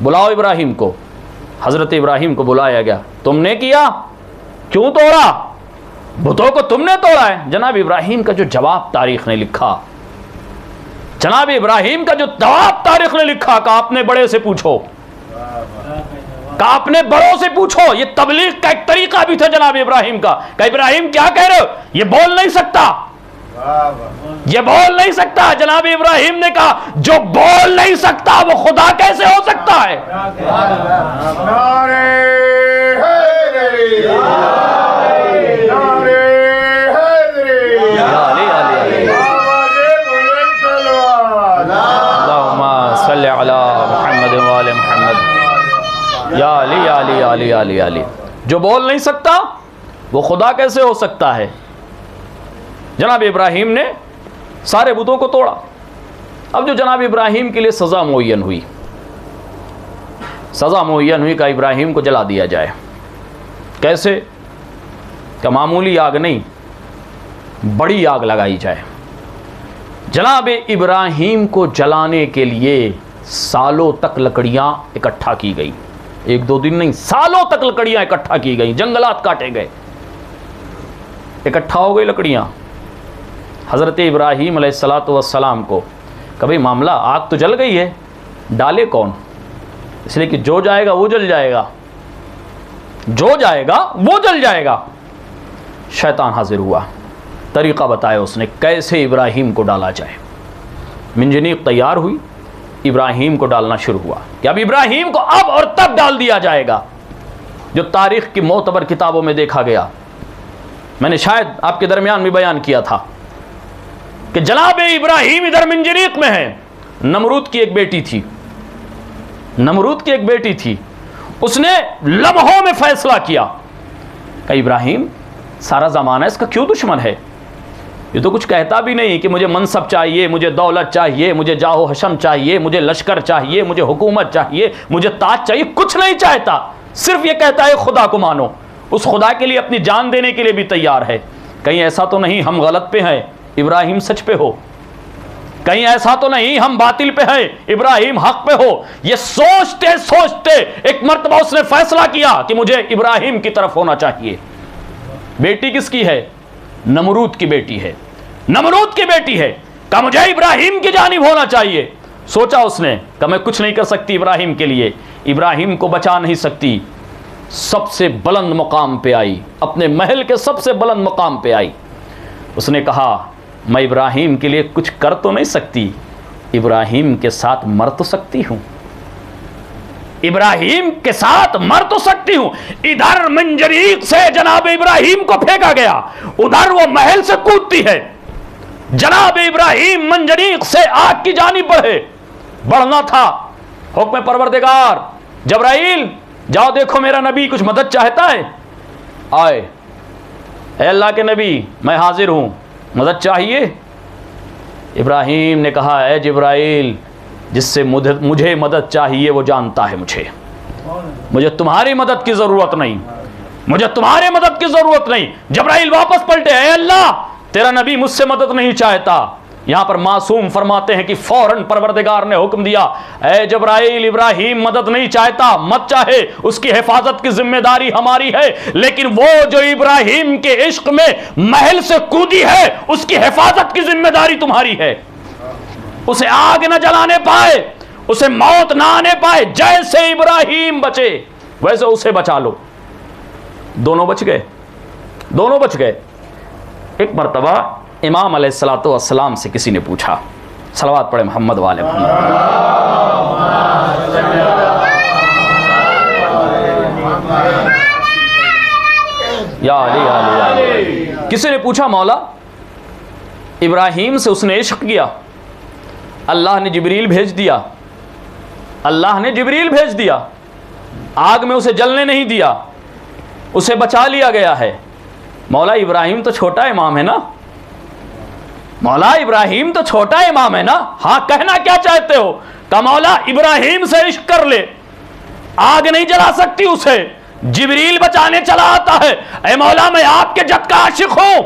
बुलाओ इब्राहिम को। हज़रत इब्राहिम को बुलाया गया। तुमने किया? क्यों तोड़ा? बुतों को तुमने तोड़ा है। जनाब इब्राहिम का जो जवाब तारीख ने लिखा, जनाब इब्राहिम का जो जवाब तारीख ने लिखा, कि आपने बड़े से पूछो, कि आपने बड़ों से पूछो। ये तबलीग का एक तरीका भी था जनाब इब्राहिम का। कि इब्राहिम क्या कह रहे हो? ये बोल नहीं सकता, ये बोल नहीं सकता। जनाब इब्राहिम ने कहा, जो बोल नहीं सकता वो खुदा कैसे हो सकता है? जो बोल नहीं सकता वो खुदा कैसे हो सकता है? जनाब इब्राहिम ने सारे बुतों को तोड़ा। अब जो जनाब इब्राहिम के लिए सज़ा मुअय्यन हुई, सज़ा मुअय्यन हुई कि इब्राहिम को जला दिया जाए। कैसे? कि मामूली आग नहीं, बड़ी आग लगाई जाए। जनाब इब्राहिम को जलाने के लिए सालों तक लकड़ियाँ इकट्ठा की गई। एक दो दिन नहीं, सालों तक लकड़ियाँ इकट्ठा की गई, जंगलात काटे गए, इकट्ठा हो गई लकड़ियाँ। हज़रत इब्राहीम अलैहिस्सलाम को कभी मामला, आग तो जल गई है, डाले कौन? इसलिए कि जो जाएगा वो जल जाएगा, जो जाएगा वो जल जाएगा। शैतान हाजिर हुआ, तरीक़ा बताया उसने कैसे इब्राहीम को डाला जाए। मिंजनीक तैयार हुई, इब्राहीम को डालना शुरू हुआ कि अब इब्राहीम को अब और तब डाल दिया जाएगा, जो तारीख़ की मोतबर किताबों में देखा गया। मैंने शायद आपके दरमियान में बयान किया था कि जनाब इब्राहीम इधर मिंजनीक में है। नमरूद की एक बेटी थी, नमरूद की एक बेटी थी, उसने लम्हों में फैसला किया कि इब्राहीम सारा ज़माना इसका क्यों दुश्मन है? ये तो कुछ कहता भी नहीं कि मुझे मनसब चाहिए, मुझे दौलत चाहिए, मुझे जाहो हशम चाहिए, मुझे लश्कर चाहिए, मुझे हुकूमत चाहिए, मुझे ताज चाहिए, कुछ नहीं चाहता। सिर्फ ये कहता है खुदा को मानो, उस खुदा के लिए अपनी जान देने के लिए भी तैयार है। कहीं ऐसा तो नहीं हम गलत पे हैं, इब्राहीम सच पे हो? कहीं ऐसा तो नहीं हम बातिल पे हैं, इब्राहीम हक पे हो? ये सोचते सोचते एक मर्तबा उसने फैसला किया कि मुझे इब्राहीम की तरफ होना चाहिए। बेटी किसकी है? नमरूद की बेटी है, नमरूद की बेटी है। कहा मुझे इब्राहिम की जानिब होना चाहिए। सोचा उसने, कहा मैं कुछ नहीं कर सकती इब्राहिम के लिए, इब्राहिम को बचा नहीं सकती। सबसे बुलंद मकाम पे आई, अपने महल के सबसे बुलंद मकाम पे आई। उसने कहा मैं इब्राहिम के लिए कुछ कर तो नहीं सकती, इब्राहिम के साथ मर तो सकती हूं, इब्राहिम के साथ मर तो सकती हूं। इधर मंजरीक से जनाब इब्राहिम को फेंका गया, उधर वो महल से कूदती है। जनाब इब्राहिम मंजरीक से आग की जानिब बढ़े, बढ़ना था। हुक्म परवरदिगार, जबराइल जाओ देखो मेरा नबी कुछ मदद चाहता है। आए, ऐ अल्लाह के नबी मैं हाजिर हूं, मदद चाहिए। इब्राहिम ने कहा ऐ जिब्राइल, जिससे मुझे मदद चाहिए वो जानता है मुझे तुम्हारी मदद की जरूरत नहीं, मुझे तुम्हारी मदद की जरूरत नहीं। जिब्राइल वापस पलटे, ऐ अल्लाह तेरा नबी मुझसे मदद नहीं चाहता। यहां पर मासूम फरमाते हैं कि फौरन परवरदिगार ने हुक्म दिया, ऐ जिब्राइल इब्राहिम मदद नहीं चाहता, मत चाहे, उसकी हिफाजत की जिम्मेदारी हमारी है, लेकिन वो जो इब्राहिम के इश्क में महल से कूदी है उसकी हिफाजत की जिम्मेदारी तुम्हारी है। उसे आग न जलाने पाए, उसे मौत ना आने पाए, जैसे इब्राहिम बचे वैसे उसे बचा लो। दोनों बच गए, दोनों बच गए। एक मर्तबा इमाम अलैहिस्सलातु वस्सलाम से किसी ने पूछा, सलवात पढ़े मोहम्मद वाले मोहम्मद, या अली अली अली। किसी ने पूछा मौला इब्राहिम से उसने इश्क किया, अल्लाह ने जिब्रील भेज दिया, अल्लाह ने जिब्रील भेज दिया, आग में उसे जलने नहीं दिया, उसे बचा लिया गया है। मौला इब्राहिम तो छोटा इमाम है ना, मौला इब्राहिम तो छोटा इमाम है ना। हाँ, कहना क्या चाहते हो? कहा मौला इब्राहिम से इश्क कर ले, आग नहीं जला सकती उसे, जिब्रील बचाने चला आता है। ऐ मौला मैं आपके जद का आशिक हूं,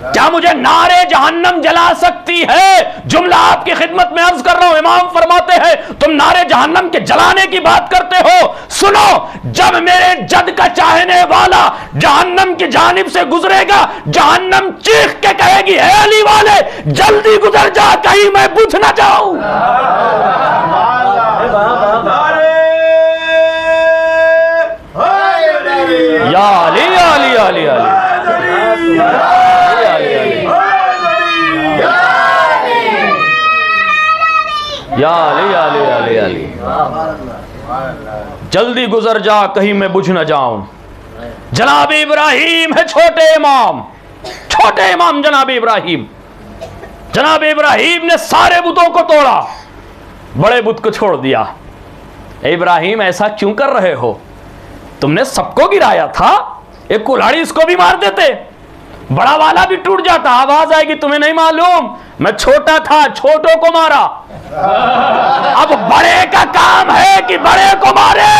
क्या मुझे नारे जहन्नम जला सकती है? जुमला आपकी खिदमत में अर्ज कर रहा हूं। इमाम फरमाते हैं तुम नारे जहन्नम के जलाने की बात करते हो, सुनो, जब मेरे जद का चाहने वाला जहन्नम की जानिब से गुजरेगा, जहन्नम चीख के कहेगी हे अली वाले जल्दी गुजर जा, कहीं मैं बुझ ना जाऊं। या अली अली अली अली या अली अली अली अली, जल्दी गुजर जा कहीं मैं बुझ न जाऊं। जनाब इब्राहिम है छोटे इमाम, छोटे इमाम जनाब इब्राहिम। जनाब इब्राहिम ने सारे बुतों को तोड़ा, बड़े बुत को छोड़ दिया। इब्राहिम ऐसा क्यों कर रहे हो? तुमने सबको गिराया था, एक कुल्हाड़ी इसको भी मार देते, बड़ा वाला भी टूट जाता। आवाज आएगी तुम्हें नहीं मालूम मैं छोटा था, छोटों को मारा। अब बड़े का काम है कि बड़े को मारे।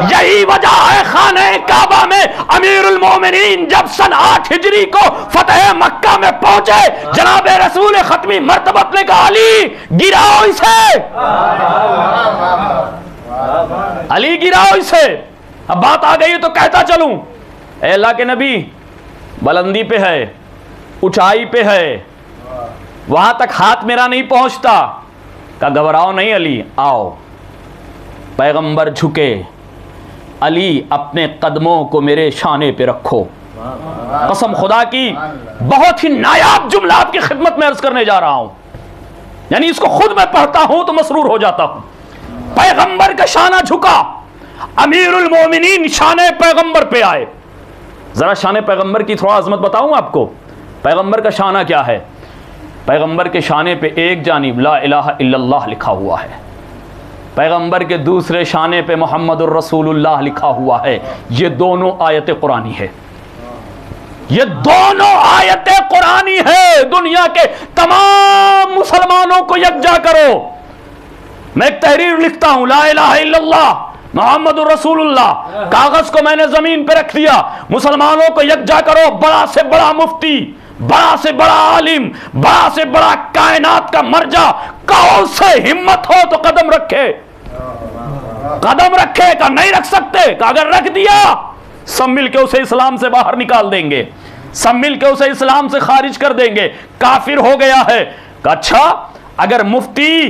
यही वजह है खाने काबा में अमीरुल मोमिनीन जब सन 8 हिजरी को फतेह मक्का में पहुंचे, जनाब रसूल खत्मी मर्तबत ने कहा अली गिराओ इसे, अली गिराओ इसे। अब बात आ गई तो कहता चलूं, ऐ अल्लाह के नबी बुलंदी पे है, ऊंचाई पे है, वहां तक हाथ मेरा नहीं पहुंचता। का घबराओ नहीं अली, आओ। पैगंबर झुके, अली अपने कदमों को मेरे शाने पे रखो। कसम खुदा की बहुत ही नायाब जुमला आपकी खिदमत में अर्ज करने जा रहा हूं, यानी इसको खुद मैं पढ़ता हूं तो मसरूर हो जाता हूं। पैगंबर का शाना झुका, अमीरुल मोमिनीन शाने पैगंबर पे आए। जरा शाने पैगंबर की थोड़ा अजमत बताऊं आपको। पैगंबर का शाना क्या है? पैगंबर के शाने पे एक जानिब ला इलाहा इल्लल्लाह लिखा हुआ है, पैगंबर के दूसरे शाने पे मोहम्मदुर रसूलुल्लाह लिखा हुआ है। ये दोनों आयतें कुरानी है, ये दोनों आयतें कुरानी है। दुनिया के तमाम मुसलमानों को यकजा करो। मैं एक तहरीर लिखता हूं, ला इलाहा इल्लल्लाह मोहम्मदुर रसूलुल्लाह, कागज को मैंने जमीन पे रख दिया। मुसलमानों को यकजा करो, बड़ा से बड़ा मुफ्ती, बड़ा से बड़ा आलिम, बड़ा से बड़ा कायनात का मर्जा, कौन से हिम्मत हो तो कदम रखे, कदम रखे। का नहीं रख सकते, का अगर रख दिया सब मिलके उसे इस्लाम से बाहर निकाल देंगे। सब मिलकर उसे इस्लाम से खारिज कर देंगे, काफिर हो गया है। अच्छा, अगर मुफ्ती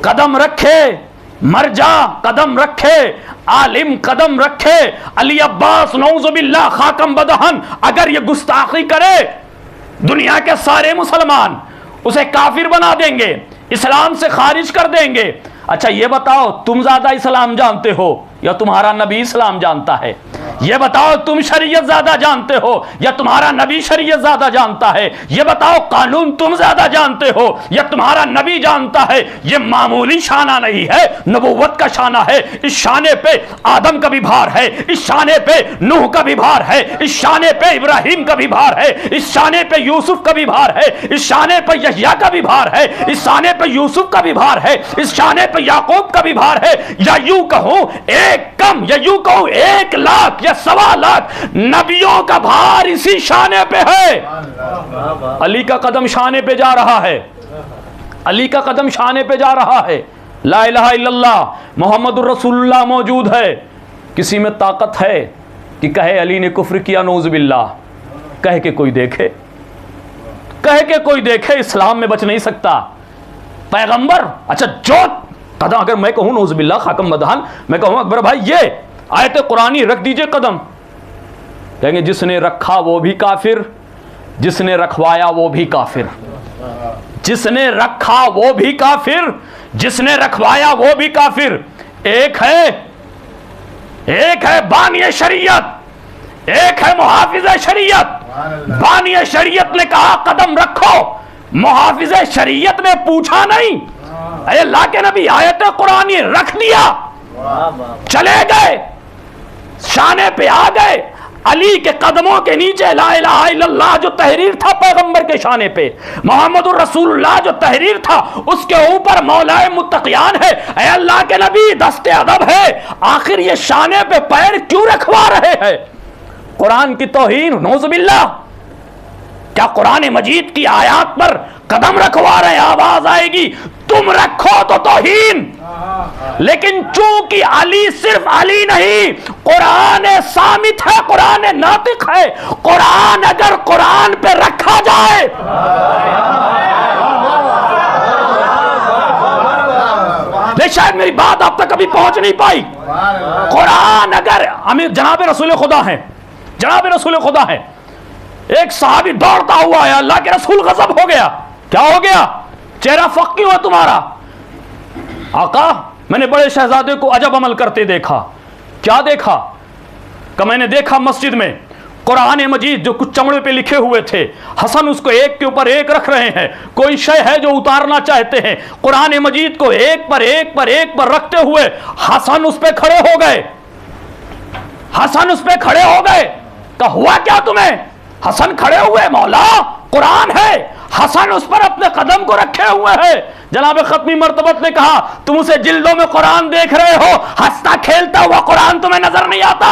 कदम रखे, मरजा कदम रखे, आलिम कदम रखे, अली अब्बास नौजुबिल्लाह खाकम बदहन अगर ये गुस्ताखी करे, दुनिया के सारे मुसलमान उसे काफिर बना देंगे, इस्लाम से खारिज कर देंगे। अच्छा ये बताओ, तुम ज्यादा इस्लाम जानते हो या तुम्हारा नबी इस्लाम जानता है? ये बताओ, तुम शरीयत ज्यादा जानते हो या तुम्हारा नबी शरीयत ज्यादा जानता है? ये बताओ, कानून तुम ज्यादा जानते हो या तुम्हारा नबी जानता है? ये मामूली शाना नहीं है, नबूवत का शाना है। इस शाने पे आदम का भी भार है, इस शाने पे नूह का भी भार है, इस शाने पे इब्राहिम का भी भार है, इस शाने पे यूसुफ का भी भार है, इस शाने पे यहया का भी भार है, इस शाने पे यूसुफ का भी भार है, इस शाने पे याकूब का भी भार है। या यूं कहूं एक कम, या यूं कहूं 1 लाख या 1.25 लाख नबियों का भार इसी शाने पे है। अली का कदम शाने पे जा रहा है, अली का कदम शाने पे जा रहा है। ला इलाहा इल्लल्लाह मुहम्मदुर रसूलुल्लाह मौजूद है। किसी में ताकत है कि कहे अली ने कुफ्र किया, नौजुबिल्लाह? कह के कोई देखे, कह के कोई देखे, इस्लाम में बच नहीं सकता पैगंबर। अच्छा जो कदम अगर मैं कहूं नौजुबिल्लाह खाकम मदहन, मैं कहूं अकबर भाई ये आयत कुरानी रख दीजिए कदम, कहेंगे जिसने रखा वो भी काफिर, जिसने रखवाया वो भी काफिर, जिसने रखा वो भी काफिर, जिसने रखवाया वो भी काफिर। एक है बानिय शरीयत, एक है मुहाफिज शरीयत। बानिय शरीयत ने कहा कदम रखो, मुहाफिज शरीयत ने पूछा नहीं। अल्लाह के नबी आयत कुरानी रख दिया, चले गए, शाने पे आ गए। अली के कदमों के नीचे ला इलाहा इल्लल्लाह जो तहरीर था पैगंबर के शाने पे, मोहम्मदुर रसूलुल्लाह जो तहरीर था उसके ऊपर मौलाए मुत्तकियान है। ऐ अल्लाह के नबी दस्ते अदब है, आखिर ये शाने पे पैर क्यों रखवा रहे हैं? कुरान की तौहीन, नौजुबिल्लाह। क्या कुरान मजीद की आयत पर कदम रखवा रहे? आवाज आएगी तुम रखो तो तौहीन। लेकिन चूंकि अली सिर्फ अली नहीं, कुरान सामित है, कुरान नातिक है। कुरान अगर कुरान पे रखा जाए, लेकिन शायद मेरी बात आप तक कभी पहुंच नहीं पाई। कुरान अगर अमीर जनाब रसूल खुदा है, जनाब रसूल खुदा है, एक सहाबी दौड़ता हुआ है, अल्लाह के रसूल गजब हो गया। क्या हो गया? चेहरा फक क्यों है तुम्हारा? आका मैंने बड़े शहजादे को अजब अमल करते देखा। क्या देखा? कि मैंने देखा मस्जिद में कुरान मजीद जो कुछ चमड़े पे लिखे हुए थे, हसन उसको एक के ऊपर एक रख रहे हैं। कोई शय है जो उतारना चाहते हैं, कुरान मजीद को एक पर एक पर एक पर रखते हुए हसन उस पे खड़े हो गए। हसन उस पे खड़े हो गए। का हुआ क्या तुम्हें? हसन खड़े हुए, मौला कुरान है। हसन उस पर अपने कदम को रखे हुए हैं। जनाब खत्मी मर्तबत ने कहा तुम उसे जिल्दों में कुरान देख रहे हो, हंसता खेलता हुआ कुरान तुम्हें नजर नहीं आता?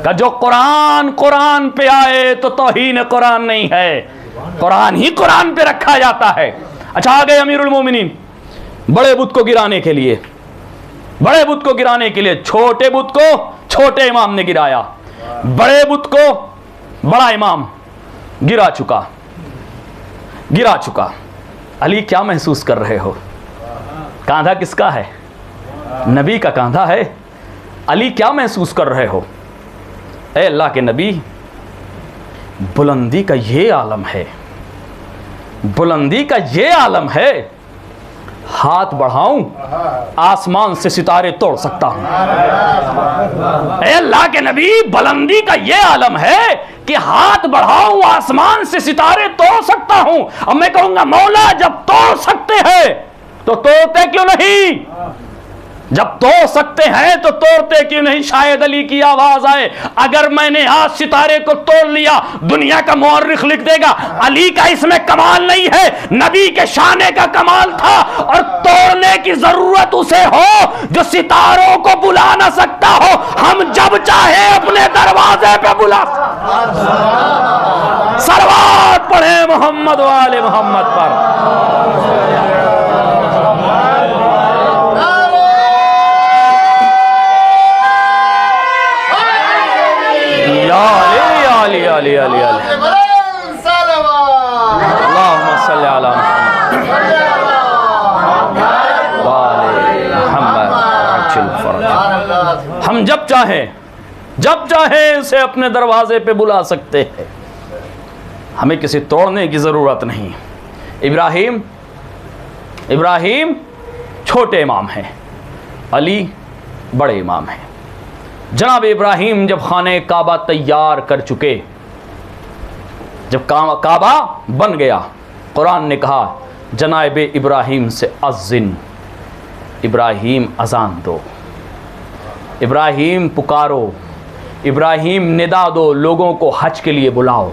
का जो कुरान कुरान पे आए तो तौहीन कुरान नहीं है, कुरान ही कुरान पे रखा जाता है। अच्छा आ गए अमीरुल मोमिनीन बड़े बुत को गिराने के लिए, बड़े बुत को गिराने के लिए। छोटे बुत को छोटे इमाम ने गिराया, बड़े बुत को बड़ा इमाम गिरा चुका, गिरा चुका। अली क्या महसूस कर रहे हो? कांधा किसका है? नबी का कांधा है। अली क्या महसूस कर रहे हो? ए अल्लाह के नबी, बुलंदी का ये आलम है, बुलंदी का ये आलम है, हाथ बढ़ाऊं आसमान से सितारे तोड़ सकता हूं। ए अल्लाह के नबी, बुलंदी का ये आलम है कि हाथ बढ़ाऊं आसमान से सितारे तोड़ सकता हूं। अब मैं कहूंगा मौला जब तोड़ सकते हैं तो तोड़ते क्यों नहीं? जब तोड़ सकते हैं तो तोड़ते क्यों नहीं? शायद अली की आवाज आए, अगर मैंने आज सितारे को तोड़ लिया दुनिया का मुअर्रिख लिख देगा अली का इसमें कमाल नहीं है, नबी के शाने का कमाल था। और तोड़ने की जरूरत उसे हो जो सितारों को बुला ना सकता हो, हम जब चाहे अपने दरवाजे पे बुला। सलवात पढ़े मोहम्मद वाले मोहम्मद पर। या अली या अली या अली या अली अल्लाहुम्मा सल्ली अला मुहम्मद। हम जब चाहें इसे अपने दरवाजे पे बुला सकते हैं, हमें किसी तोड़ने की ज़रूरत नहीं। इब्राहीम छोटे इमाम हैं, अली बड़े इमाम हैं। जनाब इब्राहीम जब खाने काबा तैयार कर चुके, जब काबा बन गया, कुरान ने कहा जनाब इब्राहीम से अज़्ज़िन, इब्राहीम अज़ान दो, इब्राहीम पुकारो, इब्राहीम निदा दो, लोगों को हज के लिए बुलाओ,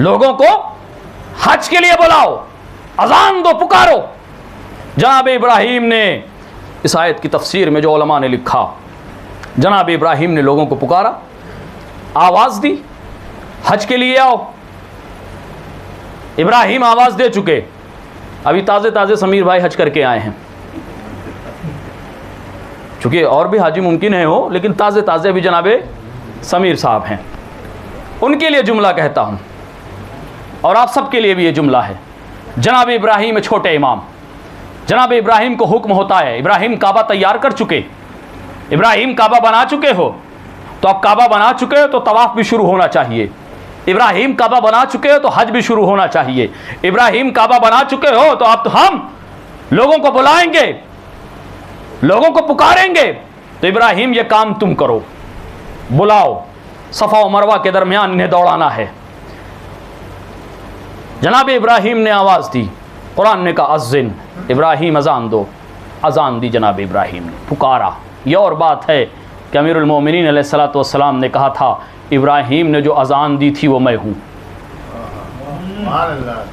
लोगों को हज के लिए बुलाओ, अज़ान दो, पुकारो। जनाब इब्राहीम ने इस आयत की तफसीर में जो उलमा ने लिखा, जनाब इब्राहीम ने लोगों को पुकारा, आवाज़ दी, हज के लिए आओ। इब्राहीम आवाज़ दे चुके, अभी ताज़े ताज़े समीर भाई हज करके आए हैं, चूँकि और भी हाजी मुमकिन है हो, लेकिन ताज़े ताज़े अभी जनाबे समीर साहब हैं, उनके लिए जुमला कहता हूँ और आप सबके लिए भी ये जुमला है। जनाब इब्राहीम छोटे इमाम, जनाब इब्राहीम को हुक्म होता है, इब्राहीम काबा तैयार कर चुके, इब्राहीम काबा बना चुके हो, तो अब काबा बना चुके हो तो तवाफ़ भी शुरू होना चाहिए। इब्राहीम काबा बना चुके हो तो हज भी शुरू होना चाहिए। इब्राहीम काबा बना चुके हो तो अब तो हम लोगों को बुलाएंगे, लोगों को पुकारेंगे। तो इब्राहीम ये काम तुम करो, बुलाओ, सफ़ा और मरवा के दरमियान इन्हें दौड़ाना है। जनाब इब्राहीम ने आवाज़ दी, कुरान ने कहा अज़्ज़िन, इब्राहीम अज़ान दो, अज़ान दी जनाब इब्राहीम ने, पुकारा। यह और बात है कि अमीरुल मोमिनीन अलैहिस्सलातु वस्सलाम ने कहा था इब्राहीम ने जो अज़ान दी थी वो मैं हूँ,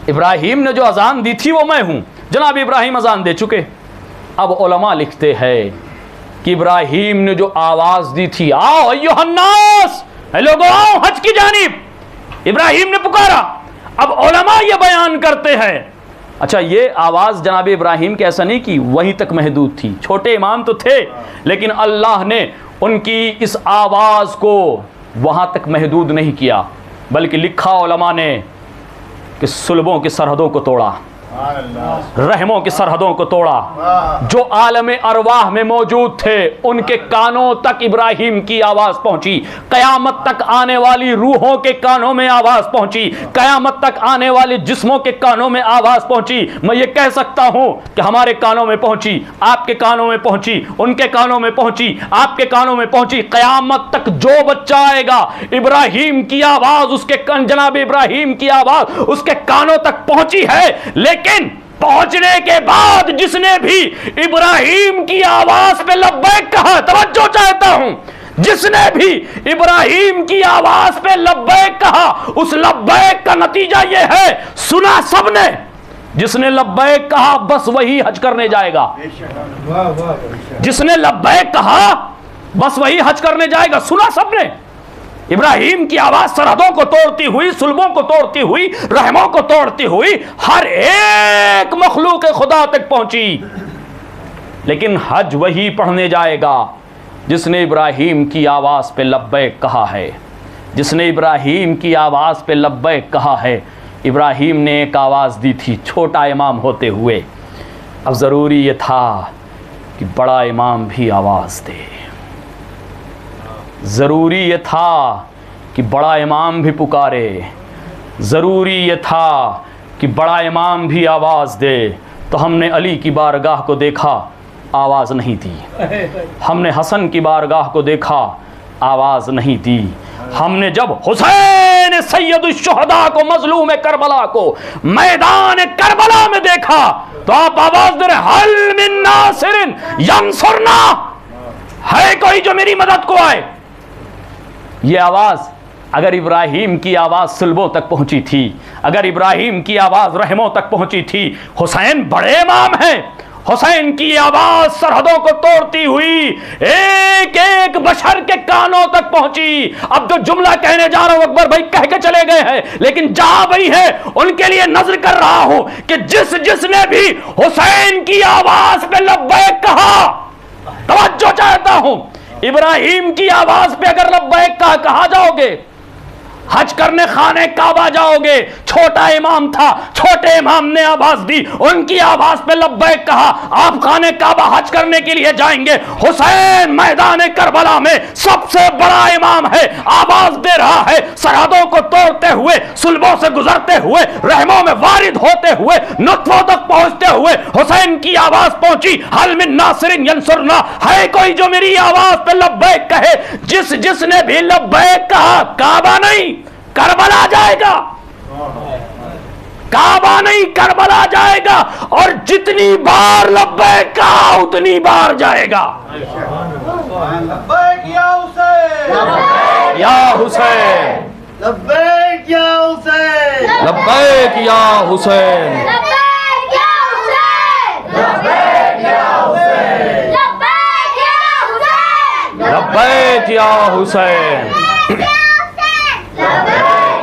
इब्राहीम ने जो अज़ान दी थी वो मैं हूँ। जनाब इब्राहीम अज़ान दे चुके। अब उलमा लिखते हैं कि इब्राहीम ने जो आवाज़ दी थी, आओ अय्युहन्नास, लोगों आओ हज की जानिब, इब्राहीम ने पुकारा। अब उलमा ये बयान करते हैं, अच्छा ये आवाज़ जनाब इब्राहीम के ऐसा नहीं कि वहीं तक महदूद थी, छोटे इमाम तो थे, लेकिन अल्लाह ने उनकी इस आवाज़ को वहाँ तक महदूद नहीं किया, बल्कि लिखा उलमा ने कि सुलबों की सरहदों को तोड़ा, रहमों की सरहदों को तोड़ा। जो आलम अरवाह में मौजूद थे उनके कानों तक इब्राहीम की आवाज़ पहुंची, क़यामत तक आने वाली रूहों के कानों में आवाज़ पहुंची, क़यामत तक आने वाले जिस्मों के कानों में आवाज़ पहुंची। मैं ये कह सकता हूं कि हमारे कानों में पहुंची, आपके कानों में पहुंची, उनके कानों में पहुंची, आपके कानों में पहुंची। क़यामत तक जो बच्चा आएगा, इब्राहीम की आवाज़, उसके जनाब इब्राहीम की आवाज़ उसके कानों तक पहुंची है। लेकिन पहुंचने के बाद जिसने भी इब्राहीम की आवाज पे लब्बैक कहा, तवज्जो चाहता हूं, जिसने भी इब्राहीम की आवाज पे लब्बैक कहा, उस लब्बैक का नतीजा यह है, सुना सबने, जिसने लब्बैक कहा बस वही हज करने जाएगा, जिसने लब्बैक कहा बस वही हज करने जाएगा, सुना सबने। इब्राहीम की आवाज सरहदों को तोड़ती हुई, सुल्बों को तोड़ती हुई, रहमों को तोड़ती हुई हर एक मखलूक खुदा तक पहुंची। लेकिन हज वही पढ़ने जाएगा जिसने इब्राहीम की आवाज पे लब्बैक कहा है, जिसने इब्राहीम की आवाज पे लब्बैक कहा है। इब्राहीम ने एक आवाज दी थी छोटा इमाम होते हुए, अब जरूरी ये था कि बड़ा इमाम भी आवाज दे, ज़रूरी ये था कि बड़ा इमाम भी पुकारे, ज़रूरी ये था कि बड़ा इमाम भी आवाज़ दे। तो हमने अली की बारगाह को देखा, आवाज़ नहीं दी। हमने हसन की बारगाह को देखा, आवाज़ नहीं दी। हमने जब हुसैन सैयदुश्शुहदा को, मज़लूम करबला को मैदान करबला में देखा तो आप आवाज़ दे रहे, हल मिन नासिरिन यंसुरना, है कोई जो मेरी मदद को आए। ये आवाज़ अगर इब्राहीम की आवाज़ सुल्बों तक पहुंची थी, अगर इब्राहीम की आवाज़ रहमों तक पहुंची थी, हुसैन बड़े इमाम हैं, हुसैन की आवाज़ सरहदों को तोड़ती हुई एक एक बशर के कानों तक पहुंची। अब जो जुमला कहने जा रहा हूं अकबर भाई कह के चले गए हैं, लेकिन जहां भाई है उनके लिए नजर कर रहा हूं कि जिसने भी हुसैन की आवाज़ पे लब्बैक कहा, तवज्जो चाहता हूं इब्राहिम की आवाज पे अगर लब्बैक कहा जाओगे, हज करने खाने काबा जाओगे, छोटा इमाम था, छोटे इमाम ने आवाज दी, उनकी आवाज पे लब्बैक कहा, आप खाने काबा हज करने के लिए जाएंगे। हुसैन मैदान करबला में सबसे बड़ा इमाम है, आवाज दे रहा है, सरहदों को तोड़ते हुए, सुल्बों से गुजरते हुए, रहमों में वारिद होते हुए, नुत्फों तक पहुंचते हुए हुसैन की आवाज पहुंची, हल मिन नासिरिन यंसुरना, है कोई जो मेरी आवाज पे लब्बैक कहे। जिसने भी लब्बैक कहा, काबा नहीं करबला जाएगा, काबा नहीं करबला जाएगा, और जितनी बार लब्बैक कहा उतनी बार जाएगा। लब्बैक या हुसैन, या हुसैन, लब्बैक या हुसैन, लब्बैक या हुसैन, लब्बैक या हुसैन, लब्बैक या हुसैन, लब्बैक या लब्बैक या हुसैन, हुसैन,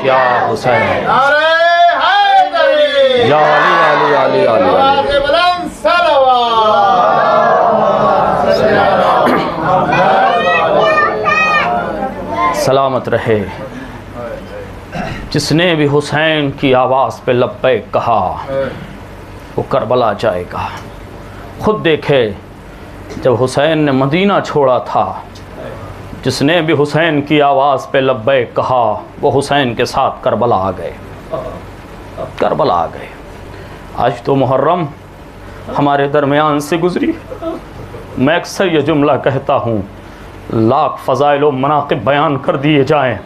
या हुसैन, नारे हैदरी, या अली अली अली अली अली। आवाज़े बुलंद सलावत। सलामत रहे। जिसने भी हुसैन की आवाज़ पे लब्बैक कहा वो करबला जाएगा। खुद देखे जब हुसैन ने मदीना छोड़ा था, जिसने भी हुसैन की आवाज़ पे लब्बैक कहा वो हुसैन के साथ करबला आ गए, करबला आ गए। आज तो मुहर्रम हमारे दरमियान से गुजरी। मैं अक्सर ये जुमला कहता हूँ, लाख फ़ज़ाइल व मनाक़िब बयान कर दिए जाएं,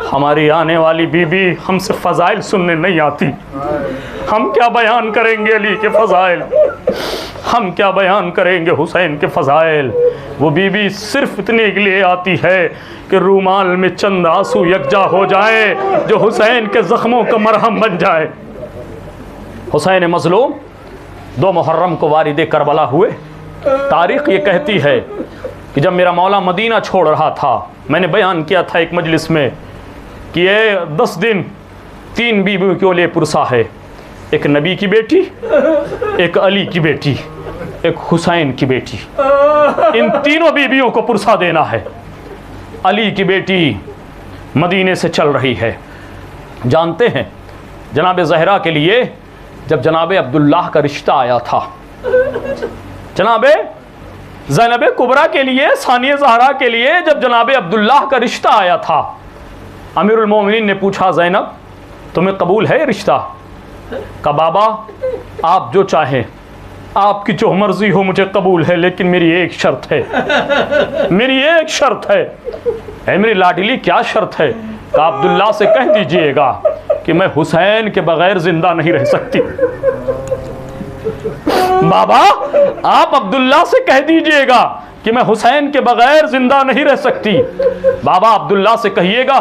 हमारी आने वाली बीबी हमसे फ़ज़ाइल सुनने नहीं आती। हम क्या बयान करेंगे अली के फ़ज़ाइल, हम क्या बयान करेंगे हुसैन के फ़ज़ाइल। वो बीबी सिर्फ इतने के लिए आती है कि रूमाल में चंद आंसू यकजा हो जाए जो हुसैन के ज़ख्मों का मरहम बन जाए। हुसैन मज़लूम 2 मुहर्रम को वारिद करबला हुए। तारीख़ ये कहती है कि जब मेरा मौला मदीना छोड़ रहा था, मैंने बयान किया था एक मजलिस में कि ये 10 दिन 3 बीवियों के लिए पुरसा है, एक नबी की बेटी, एक अली की बेटी, एक हुसैन की बेटी। इन तीनों बीवियों को पुरसा देना है। अली की बेटी मदीने से चल रही है। जानते हैं जनाब ज़हरा के लिए जब जनाब अब्दुल्लाह का रिश्ता आया था, जनाब ज़ैनब कुबरा के लिए, सानिया ज़हरा के लिए जब जनाब अब्दुल्लाह का रिश्ता आया था, अमीरुल मोमिनीन ने पूछा, ज़ैनब तुम्हें कबूल है रिश्ता? कहा बाबा आप जो चाहें, आपकी जो मर्जी हो मुझे कबूल है, लेकिन मेरी एक शर्त है, मेरी एक शर्त है। है मेरी लाडली क्या शर्त है? कहा अब्दुल्ला से कह दीजिएगा कि मैं हुसैन के बगैर जिंदा नहीं रह सकती। बाबा आप अब्दुल्ला से कह दीजिएगा कि मैं हुसैन के बगैर जिंदा नहीं रह सकती। बाबा अब्दुल्ला से कहिएगा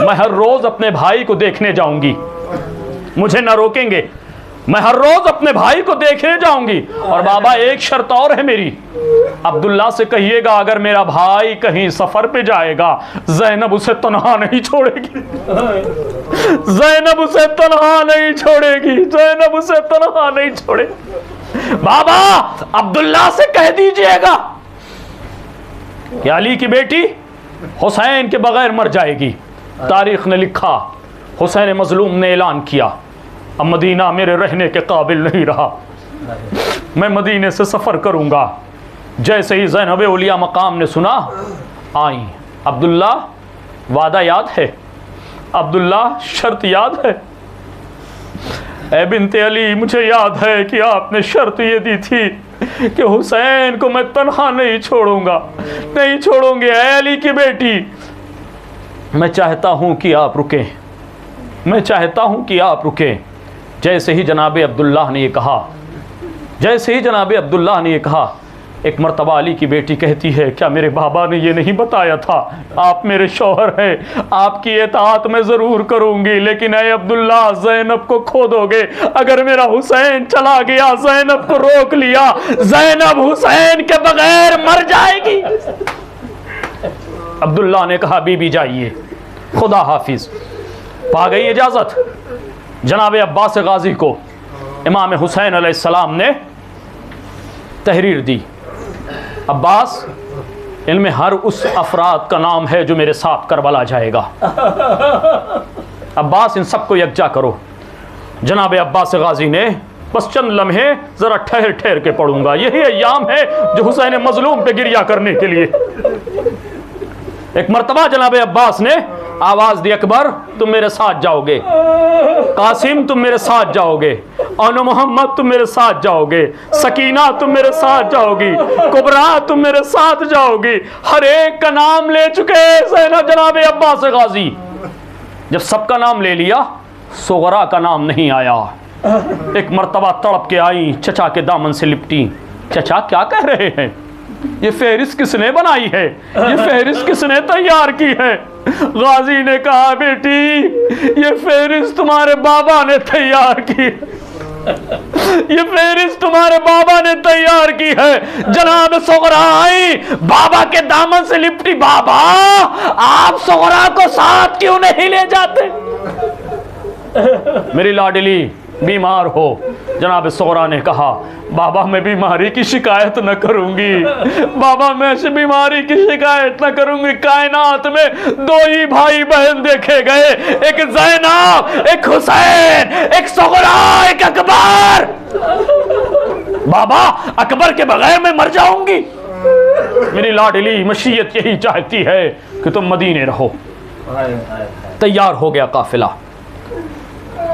मैं हर रोज अपने भाई को देखने जाऊंगी, मुझे ना रोकेंगे, मैं हर रोज अपने भाई को देखने जाऊंगी। और बाबा एक शर्त और है मेरी, अब्दुल्ला से कहिएगा अगर मेरा भाई कहीं सफर पे जाएगा, ज़ैनब उसे तन्हा नहीं छोड़ेगी, ज़ैनब उसे तन्हा नहीं छोड़ेगी, ज़ैनब उसे तन्हा नहीं छोड़ेगी। बाबा अब्दुल्ला से कह दीजिएगा कि अली की बेटी हुसैन के बगैर मर जाएगी। तारीख ने लिखा, हुसैन मजलूम ने ऐलान किया, अब मदीना मेरे रहने के काबिल नहीं रहा, मैं मदीने से सफ़र करूँगा। जैसे ही ज़ैनब उलिया मकाम ने सुना, आई। अब्दुल्ला वादा याद है? अब्दुल्ला शर्त याद है? ए बिनते अली मुझे याद है कि आपने शर्त ये दी थी कि हुसैन को मैं तन्हा नहीं छोड़ूंगा, नहीं छोड़ूंगे। ए अली की बेटी मैं चाहता हूँ कि आप रुकें, मैं चाहता हूँ कि आप रुकें। जैसे ही जनाब अब्दुल्लाह ने ये कहा, जैसे ही जनाब अब्दुल्लाह ने ये कहा, एक मर्तबा अली की बेटी कहती है, क्या मेरे बाबा ने ये नहीं बताया था आप मेरे शौहर हैं, आपकी इताअत मैं ज़रूर करूँगी, लेकिन ऐ अब्दुल्ला ज़ैनब को खो दोगे। अगर मेरा हुसैन चला गया, ज़ैनब को रोक लिया, ज़ैनब हुसैन के बगैर मर जाएगी। अब्दुल्ला ने कहा बीबी जाइए, खुदा हाफिज। पा गई इजाज़त। जनाब अब्बास गाजी को इमाम हुसैन अलैहिस्सलाम ने तहरीर दी। अब्बास इनमें हर उस अफराद का नाम है जो मेरे साथ करबला जाएगा। अब्बास, इन सबको यकजा करो। जनाब अब्बास गाजी ने बस चंद लम्हे ज़रा ठहर ठहर के पढ़ूंगा, यही अय्याम है जो हुसैन मजलूम पे गिरिया करने के लिए। एक मरतबा जनाब अब्बास ने आवाज़ दी, अकबर तुम मेरे साथ जाओगे, कासिम तुम मेरे साथ जाओगे, अनु मोहम्मद तुम मेरे साथ जाओगे, सकीना तुम मेरे साथ जाओगी, कुबरा तुम मेरे साथ जाओगी। हर एक का नाम ले चुके जनाब अब्बास गाजी। जब सबका नाम ले लिया, सुगरा का नाम नहीं आया। एक मर्तबा तड़प के आई, चचा के दामन से लिपटी। चचा क्या कह रहे हैं? ये फहरिस्त किसने बनाई है? ये फहरिस्त किसने तैयार की है? गाजी ने कहा, बेटी ये फहरिस्त तुम्हारे बाबा ने तैयार की, ये फहरिस्त तुम्हारे बाबा ने तैयार की है। जनाब सुगरा आई, बाबा के दामन से लिपटी। बाबा आप सुगरा को साथ क्यों नहीं ले जाते? मेरी लाडली बीमार हो। जनाब सुगरा ने कहा, बाबा मैं बीमारी की शिकायत न करूंगी, बाबा मैं इस बीमारी की शिकायत न करूंगी। कायनात में दो ही भाई बहन देखे गए, एक ज़ैनब, एक हुसैन, एक सुगरा, एक अकबर। बाबा अकबर के बगैर मैं मर जाऊंगी। मेरी लाडली मशीयत यही चाहती है कि तुम मदीने रहो। तैयार हो गया काफिला,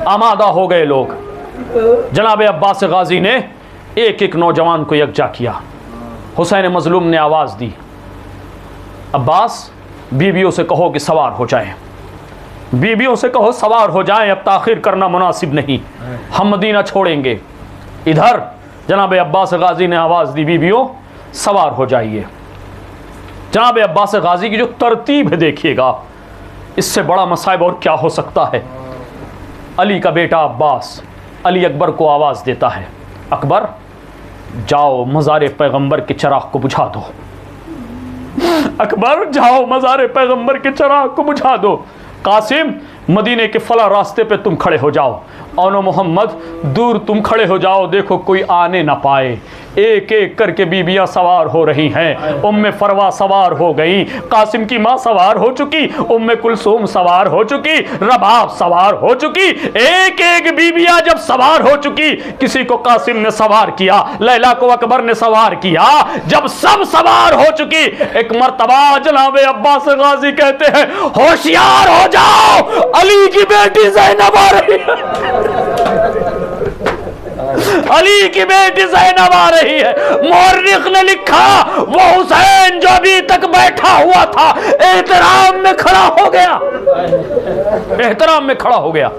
आमादा हो गए लोग। जनाब अब्बास गाजी ने एक एक नौजवान को यकजा किया। हुसैन मजलूम ने आवाज़ दी, अब्बास बीबियों से कहो कि सवार हो जाएं, बीबियों से कहो सवार हो जाएं, अब ताखिर करना मुनासिब नहीं, हम मदीना छोड़ेंगे। इधर जनाब अब्बास गाजी ने आवाज़ दी, बीबियों सवार हो जाइए। जनाब अब्बास गाजी की जो तरतीब है देखिएगा, इससे बड़ा मसाइब और क्या हो सकता है। अली का बेटा अब्बास अली अकबर को आवाज़ देता है, अकबर जाओ मज़ार पैगंबर के चराग को बुझा दो। अकबर जाओ मज़ार पैगंबर के चराग को बुझा दो। कासिम मदीने के फला रास्ते पे तुम खड़े हो जाओ, और मोहम्मद दूर तुम खड़े हो जाओ, देखो कोई आने ना पाए। एक एक करके बीबियां सवार हो रही हैं। उम्मे फरवा सवार हो गई, कासिम की माँ सवार हो चुकी, उम्मे कुलसूम सवार हो चुकी, रबाब सवार हो चुकी। एक एक बीबियां जब सवार हो चुकी, किसी को कासिम ने सवार किया, लैला को अकबर ने सवार किया। जब सब सवार हो चुकी, एक मर्तबा जनाब अब्बास गाजी कहते हैं, होशियार हो जाओ, अली की बेटी ज़ैनब आ रही है, अली की बेटी ज़ैनब आ रही है। मुअर्रिख ने लिखा, वो हुसैन जो अभी तक बैठा हुआ था एहतराम में खड़ा हो गया, एहतराम में खड़ा हो गया।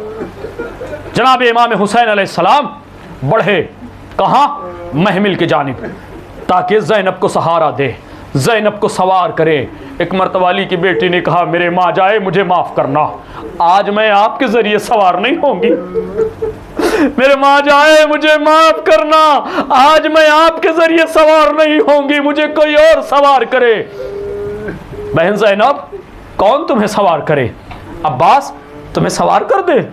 जनाब इमाम हुसैन अलैहिस्सलाम बढ़े कहां? महमिल की जानिब, ताकि ज़ैनब को सहारा दे, ज़ैनब को सवार करे। एक मर्तबा अली की बेटी ने कहा, मेरे माँ जाए मुझे माफ़ करना, आज मैं आपके ज़रिए सवार नहीं होंगी। मेरे माँ जाए मुझे माफ़ करना, आज मैं आपके ज़रिए सवार नहीं होंगी, मुझे कोई और सवार करे। बहन ज़ैनब कौन तुम्हें सवार करे? अब्बास तुम्हें सवार कर दे?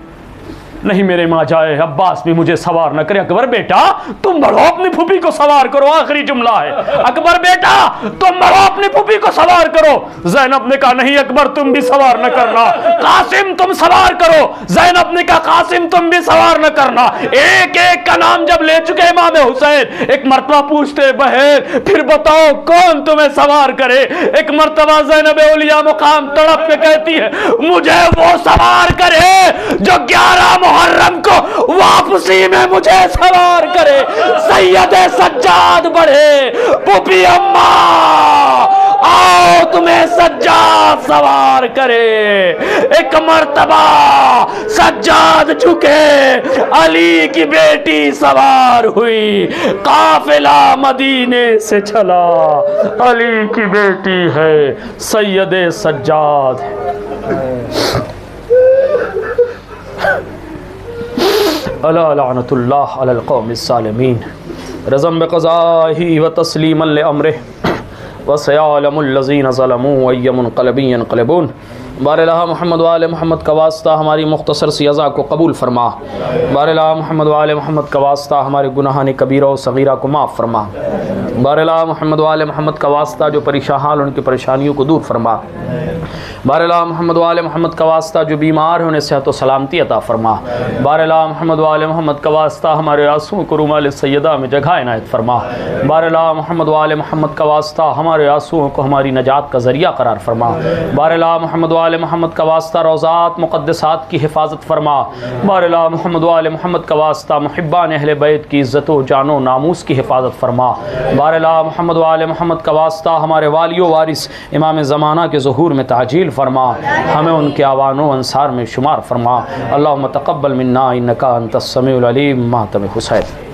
नहीं मेरे माँ जाए, अब्बास भी मुझे सवार न करे। अकबर बेटा तुम बढ़ो, अपनी फूफी को सवार करो, आखिरी जुमला है। अकबर बेटा तुम बढ़ो, अपनी फूफी को सवार करो। ज़ैनब ने कहा, नहीं अकबर तुम भी सवार न करना। कासिम तुम सवार करो। ज़ैनब ने कहा, कासिम तुम भी सवार न करना। एक एक का नाम जब ले चुके इमाम हुसैन, एक मर्तबा पूछते, बहन फिर बताओ कौन तुम्हें सवार करे? एक मर्तबा ज़ैनब औलिया मुकाम तड़प के कहती है, मुझे वो सवार करे जो 11 मुहर्रम को वापसी में मुझे सवार करे। सैयदे सज्जाद बढ़े, पुपी अम्मा आओ तुम्हें सज्जाद सवार करे। एक मर्तबा सज्जाद झुके, अली की बेटी सवार हुई, काफिला मदीने से चला। अली की बेटी है सैयदे सज्जाद। अला लअनतुल्लाह अलल कौमिस सालिमीन रज़म बिक़ज़ाही व तस्लीमन लिअम्रिही व सयअलमुल लज़ीना ज़लमू अय्युमुन क़लबिन यन्क़लिबून। बारला मोहम्मद वाले मोहम्मद का वास्ता हमारी मुख्तसर सी अज़ा को कबूल फरमा। बारला मोहम्मद वाले मोहम्मद का वास्ता हमारे गुनाहान कबीरा और सगीरा को माफ़ फरमा। बारला मोहम्मद वाले मोहम्मद का वास्ता जो परेशान हाल उनकी परेशानियों को दूर फरमा। बारला मोहम्मद वाले मोहम्मद का वास्ता जो बीमार है उन्हें सेहत व सलामती अता फरमा। बारला मोहम्मद वाले मोहम्मद का वास्ता हमारे आंसुओं को रुमाल सैयदा में जगह इनायत फरमा। बारला मोहम्मद वाले मोहम्मद का वास्ता हमारे आंसुओं को हमारी नजात का ज़रिया करार फरमा। बारला मोहम्मद वाले मोहम्मद का वास्ता रोज़ात मुक़द्दसात की हिफाजत फरमा। बारला मोहम्मद वाले मोहम्मद का वास्ता मुहिब्बान अहले बैत की इज़्ज़त व जानो नामूस की हिफाजत फरमा। बारला मोहम्मद वाले मोहम्मद का वास्ता हमारे वालियो वारिस इमाम ज़माना के ज़हूर में ताजील फरमा। हमें उनके आवानो अंसार में शुमार फरमा। अल्लाहुम्मा तक़ब्बल मिन्ना इन्नका अंतस समीउल अलीम मातम हुसैन।